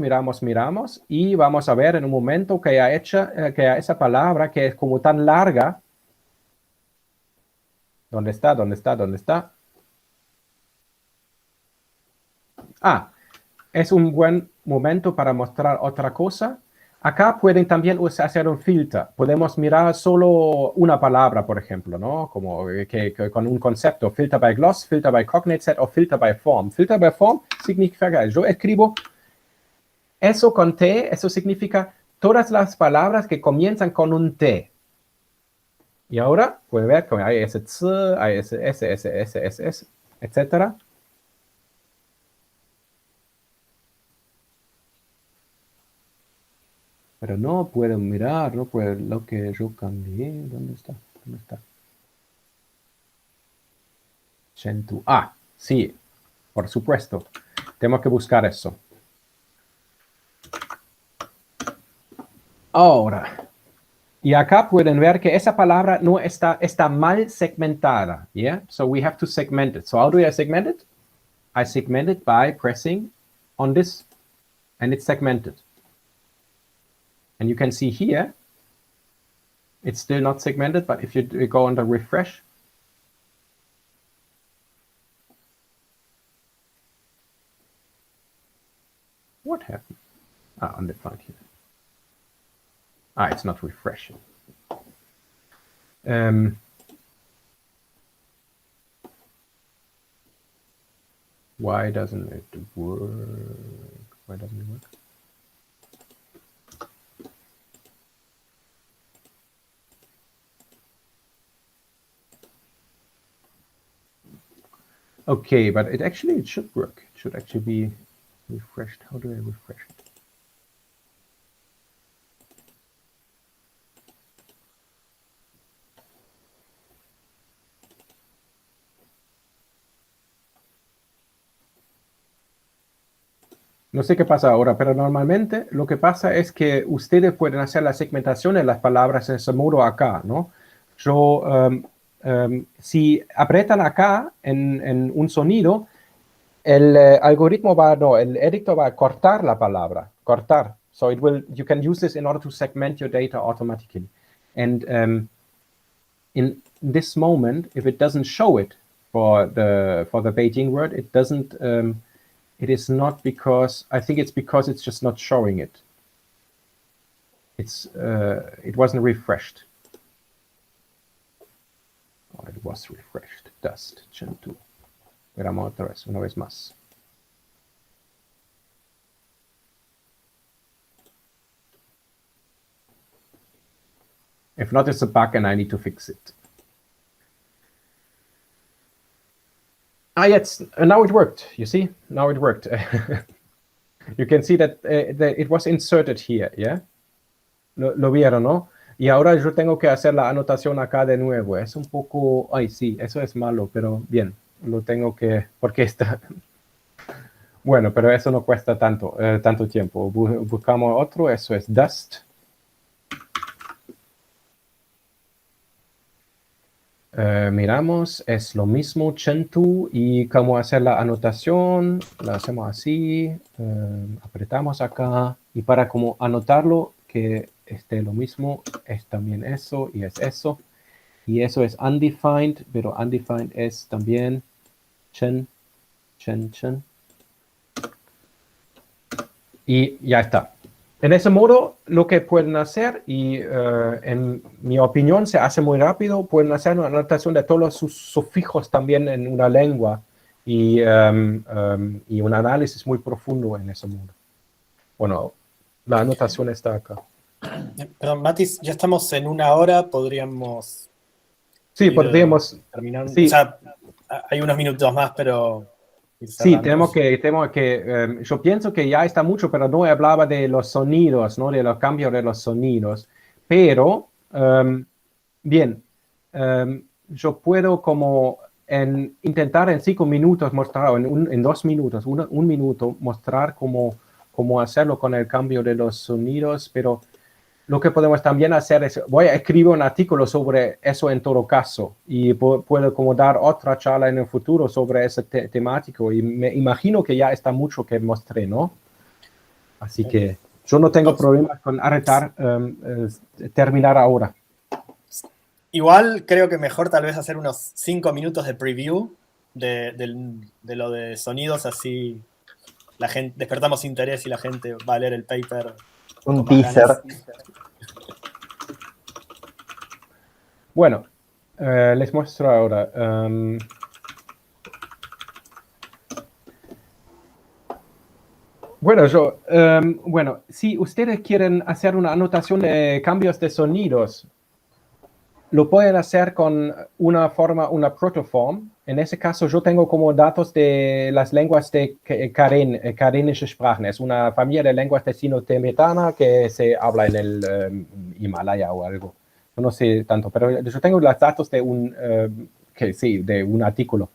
y vamos a ver en un momento que esa palabra que es como tan larga. ¿Dónde está? Ah, es un buen momento para mostrar otra cosa. Acá pueden también hacer un filtro. Podemos mirar solo una palabra, por ejemplo, ¿no? Como que con un concepto. Filter by gloss, filter by cognate set o filter by form. Filter by form significa que yo escribo eso con T, eso significa todas las palabras que comienzan con un T. Y ahora pueden ver que hay ese ts, hay ese s, etc. Pero no puedo mirar, no puedo lo que yo cambié. ¿Dónde está? Gentoo. Ah, sí, por supuesto. Tengo que buscar eso. Ahora, y acá pueden ver que esa palabra no está mal segmentada. Yeah? So we have to segment it. So how do I segment it? I segment it by pressing on this, and it's segmented. And you can see here, it's still not segmented, but if you go under refresh, what happened? Undefined here. It's not refreshing. Why doesn't it work? Why doesn't it work? Okay, but it should work. It should actually be refreshed. How do I refresh it? No sé qué pasa ahora, pero normalmente lo que pasa es que ustedes pueden hacer la segmentación de las palabras en ese modo acá, ¿no? Si apretan acá en un sonido, el editor va a cortar la palabra, cortar. So you can use this in order to segment your data automatically. And in this moment, if it doesn't show it for the Beijing word, it doesn't. It is not because, I think it's because it's just not showing it. It wasn't refreshed. Oh, it was refreshed. Dust, Gentoo. Veramos otra vez, una vez más. If not, it's a bug and I need to fix it. Now it worked, you see? Now it worked. You can see that it was inserted here, ¿yeah? Lo vieron, ¿no? Y ahora yo tengo que hacer la anotación acá de nuevo. Es un poco... Ay, sí, eso es malo, pero bien. Lo tengo que... Porque está... Bueno, pero eso no cuesta tanto tiempo. Buscamos otro, eso es dust. Miramos, es lo mismo, Gentoo, y cómo hacer la anotación, la hacemos así, apretamos acá, y para como anotarlo, que esté lo mismo, es también eso, y eso es undefined, pero undefined es también chen, y ya está. En ese modo, lo que pueden hacer, y en mi opinión se hace muy rápido, pueden hacer una anotación de todos sus sufijos también en una lengua y un análisis muy profundo en ese modo. Bueno, la anotación está acá. Perdón, Matis, ya estamos en 1 hora, podríamos... Sí, podríamos... terminar. Sí. O sea, hay unos minutos más, pero... Sí, tenemos que yo pienso que ya está mucho, pero no hablaba de los sonidos, ¿no? De los cambios de los sonidos. Pero, bien, yo puedo como intentar en 5 minutos mostrar, en 2 minutos, un minuto, mostrar cómo hacerlo con el cambio de los sonidos, pero lo que podemos también hacer es, voy a escribir un artículo sobre eso en todo caso, y puedo como dar otra charla en el futuro sobre ese temático, y me imagino que ya está mucho que mostré, ¿no? Así que yo no tengo problemas con terminar ahora. Igual creo que mejor tal vez hacer unos 5 minutos de preview de lo de sonidos, así la gente, despertamos interés y la gente va a leer el paper. Un teaser. Bueno, les muestro ahora. Bueno, si ustedes quieren hacer una anotación de cambios de sonidos, lo pueden hacer con una protoform. En ese caso, yo tengo como datos de las lenguas de Karenische Sprachen. Es una familia de lenguas de sino-tibetana que se habla en el Himalaya o algo. Yo no sé tanto, pero yo tengo los datos de un artículo.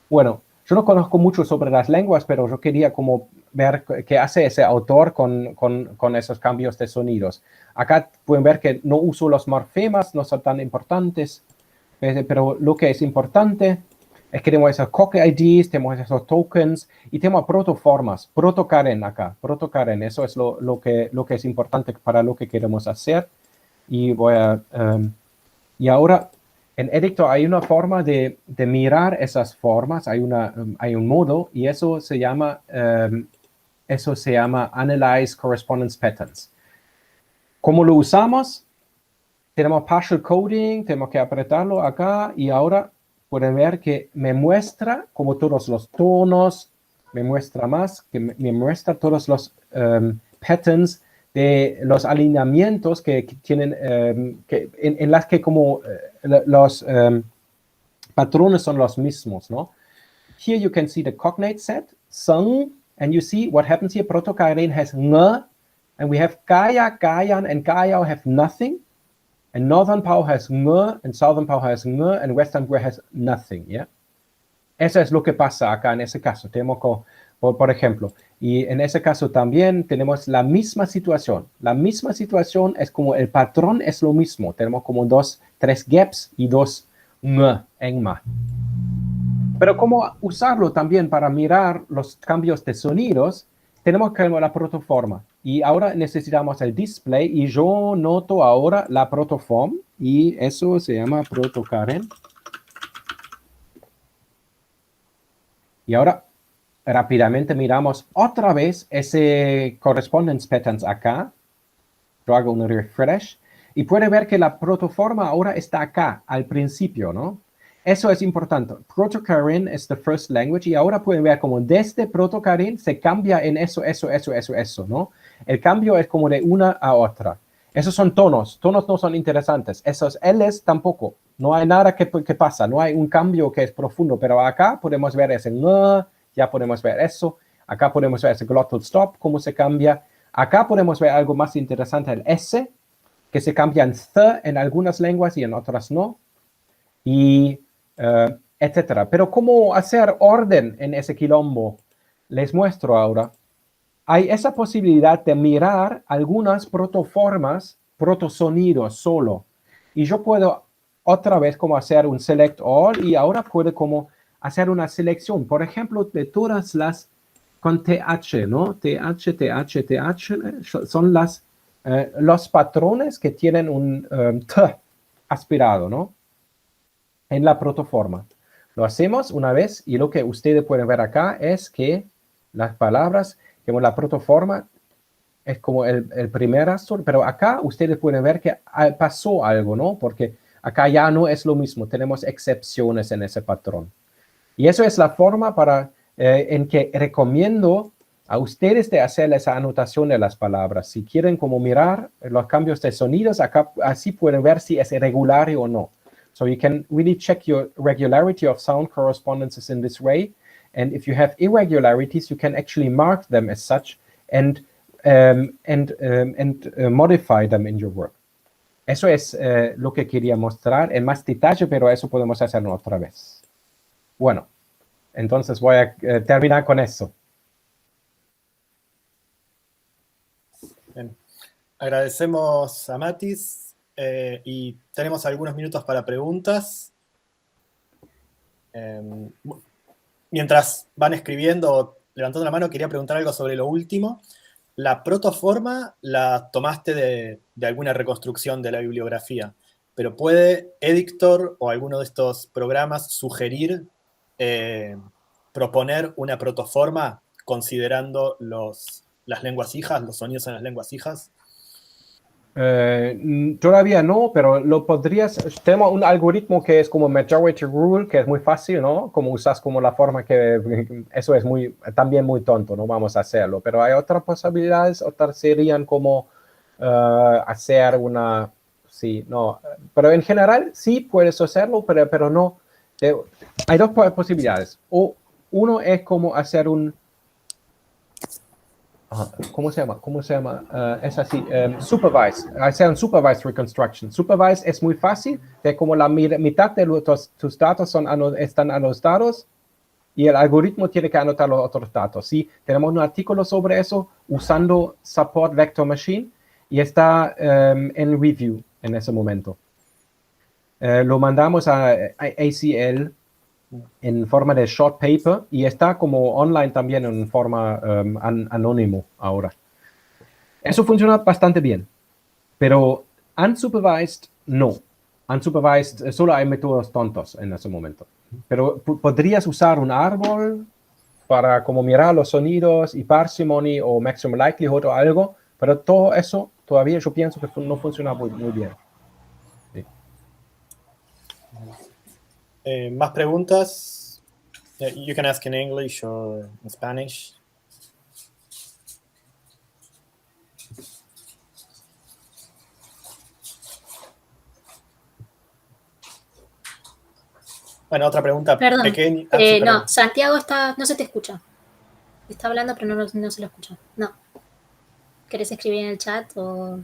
Bueno, yo no conozco mucho sobre las lenguas, pero yo quería como ver qué hace ese autor con esos cambios de sonidos. Acá pueden ver que no uso los morfemas, no son tan importantes, pero lo que es importante es que tenemos esos Coque IDs, tenemos esos tokens y tenemos protoformas, protokaren acá, protokaren, eso es lo que es importante para lo que queremos hacer. Y y ahora en Edictor hay una forma de mirar esas formas, hay un modo, y eso se llama Analyze Correspondence Patterns. ¿Cómo lo usamos? Tenemos partial coding, tenemos que apretarlo acá, y ahora pueden ver que me muestra como todos los tonos, me muestra más, que me muestra todos los patterns de los alineamientos que tienen, en las que como los patrones son los mismos, ¿no? Here you can see the cognate set, sung, and you see what happens here. Proto-Karen has ng, and we have Kaya, Kayan, and Kayao have nothing. And Northern Pao has ng, and Southern Pao has ng, and Western Pao has nothing, ¿yeah? Eso es lo que pasa acá en ese caso. Tenemos, por ejemplo, y en ese caso también tenemos la misma situación. La misma situación es como el patrón es lo mismo. Tenemos como 3 gaps y 2 ng en ma. Pero cómo usarlo también para mirar los cambios de sonidos, tenemos que ver la protoforma. Y ahora necesitamos el display, y yo noto ahora la protoform, y eso se llama protokaren. Y ahora rápidamente miramos otra vez ese correspondence patterns acá. Yo hago un refresh y puede ver que la protoforma ahora está acá al principio, ¿no? Eso es importante. Proto-Karen es the first language, y ahora pueden ver como desde Proto-Karen se cambia en eso, ¿no? El cambio es como de una a otra. Esos son tonos. Tonos no son interesantes. Esos Ls tampoco. No hay nada que pasa. No hay un cambio que es profundo. Pero acá podemos ver ese ng, ya podemos ver eso. Acá podemos ver ese glottal stop, cómo se cambia. Acá podemos ver algo más interesante, el S, que se cambia en th en algunas lenguas y en otras no. Y etcétera. Pero cómo hacer orden en ese quilombo, les muestro ahora. Hay esa posibilidad de mirar algunas protoformas, protosonidos solo. Y yo puedo otra vez como hacer un select all, y ahora puedo como hacer una selección, por ejemplo, de todas las con TH, ¿no? TH, son los patrones que tienen un T aspirado, ¿no? En la protoforma. Lo hacemos una vez, y lo que ustedes pueden ver acá es que las palabras, como la protoforma, es como el primer astro, pero acá ustedes pueden ver que pasó algo, ¿no? Porque acá ya no es lo mismo, tenemos excepciones en ese patrón. Y eso es la forma en que recomiendo a ustedes de hacer esa anotación de las palabras. Si quieren como mirar los cambios de sonidos, acá así pueden ver si es irregular o no. So you can really check your regularity of sound correspondences in this way. And if you have irregularities, you can actually mark them as such and modify them in your work. Eso es lo que quería mostrar en más detalle, pero eso podemos hacerlo otra vez. Bueno, entonces voy a terminar con eso. Bien. Agradecemos a Matis y tenemos algunos minutos para preguntas. Mientras van escribiendo o levantando la mano, quería preguntar algo sobre lo último. La protoforma la tomaste de alguna reconstrucción de la bibliografía, pero ¿puede Edictor o alguno de estos programas sugerir, proponer una protoforma considerando las lenguas hijas, los sonidos en las lenguas hijas? Todavía no, pero lo podrías. Tenemos un algoritmo que es como majority rule, que es muy fácil, ¿no? Como usas como la forma que eso es también muy tonto, no vamos a hacerlo. Pero hay otras posibilidades, otras serían como hacer una, sí, no. Pero en general sí puedes hacerlo, pero no. Hay dos posibilidades. O uno es como hacer un ¿cómo se llama? Es así, supervised, hacer un supervised reconstruction. Supervised es muy fácil, de como la mitad de tus datos están anotados y el algoritmo tiene que anotar los otros datos. Sí, tenemos un artículo sobre eso usando Support Vector Machine y está en review en ese momento. Lo mandamos a ACL en forma de short paper y está como online también en forma anónimo ahora. Eso funciona bastante bien, pero unsupervised no. Unsupervised solo hay métodos tontos en ese momento. Pero podrías usar un árbol para como mirar los sonidos y parsimony o maximum likelihood o algo, pero todo eso todavía yo pienso que no funciona muy bien. Más preguntas. You can ask in English or in Spanish. Bueno, otra pregunta Perdón. pequeña. No, Santiago no se te escucha. Está hablando, pero no se lo escucha. No. ¿Querés escribir en el chat o...?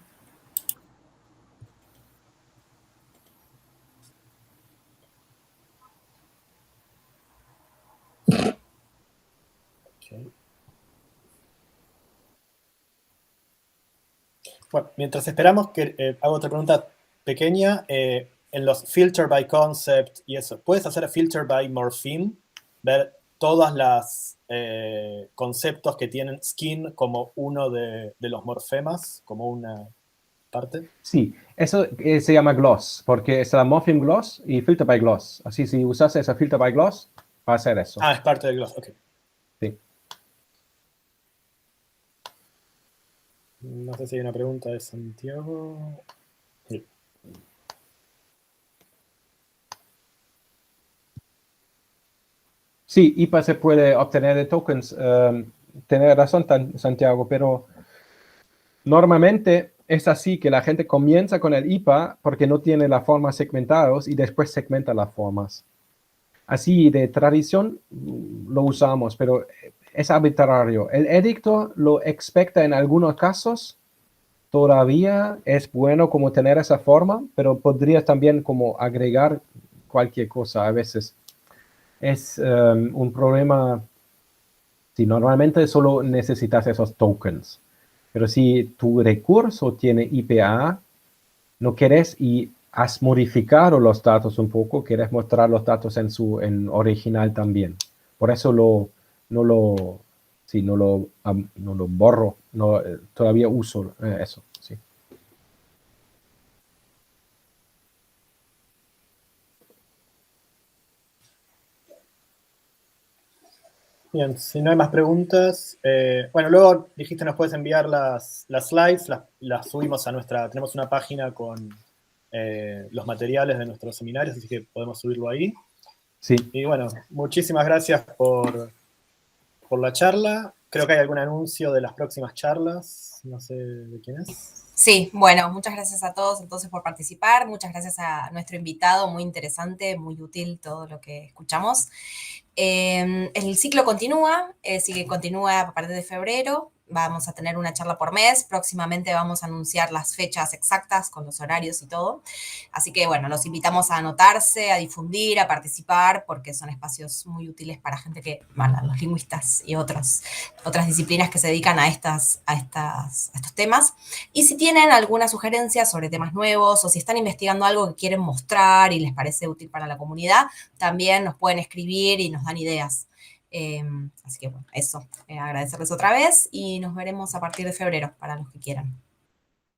Bueno, mientras esperamos, hago otra pregunta pequeña. En los filter by concept y eso, ¿puedes hacer filter by morpheme? Ver todas las conceptos que tienen skin como uno de los morfemas, como una parte. Sí, eso se llama gloss, porque es la morpheme gloss y filter by gloss. Así, si usas esa filter by gloss, va a ser eso. Ah, es parte del gloss, ok. Sí. No sé si hay una pregunta de Santiago. Sí. Sí, IPA se puede obtener de tokens. Tener razón, Santiago, pero normalmente es así que la gente comienza con el IPA porque no tiene las formas segmentadas y después segmenta las formas. Así de tradición lo usamos, pero es arbitrario. El edictor lo expecta en algunos casos. Todavía es bueno como tener esa forma, pero podrías también como agregar cualquier cosa a veces. Es un problema si normalmente solo necesitas esos tokens. Pero si tu recurso tiene IPA, no quieres y has modificado los datos un poco, quieres mostrar los datos en original también. Por eso no lo borro, todavía uso eso. Sí. Bien, si no hay más preguntas, bueno, luego dijiste nos puedes enviar las slides, las subimos a tenemos una página con los materiales de nuestros seminarios, así que podemos subirlo ahí. Sí. Y bueno, muchísimas gracias por la charla Creo que hay algún anuncio de las próximas charlas, no sé de quién es. Sí, bueno, muchas gracias a todos entonces por participar, muchas gracias a nuestro invitado, muy interesante, muy útil todo lo que escuchamos. El ciclo continúa, continúa a partir de febrero, vamos a tener una charla por mes, próximamente vamos a anunciar las fechas exactas con los horarios y todo, así que bueno, los invitamos a anotarse, a difundir, a participar, porque son espacios muy útiles para gente que, bueno, los lingüistas y otras disciplinas que se dedican a estos temas. Y si tienen alguna sugerencia sobre temas nuevos o si están investigando algo que quieren mostrar y les parece útil para la comunidad, también nos pueden escribir y nos dan ideas. Así que bueno, eso, agradecerles otra vez y nos veremos a partir de febrero para los que quieran.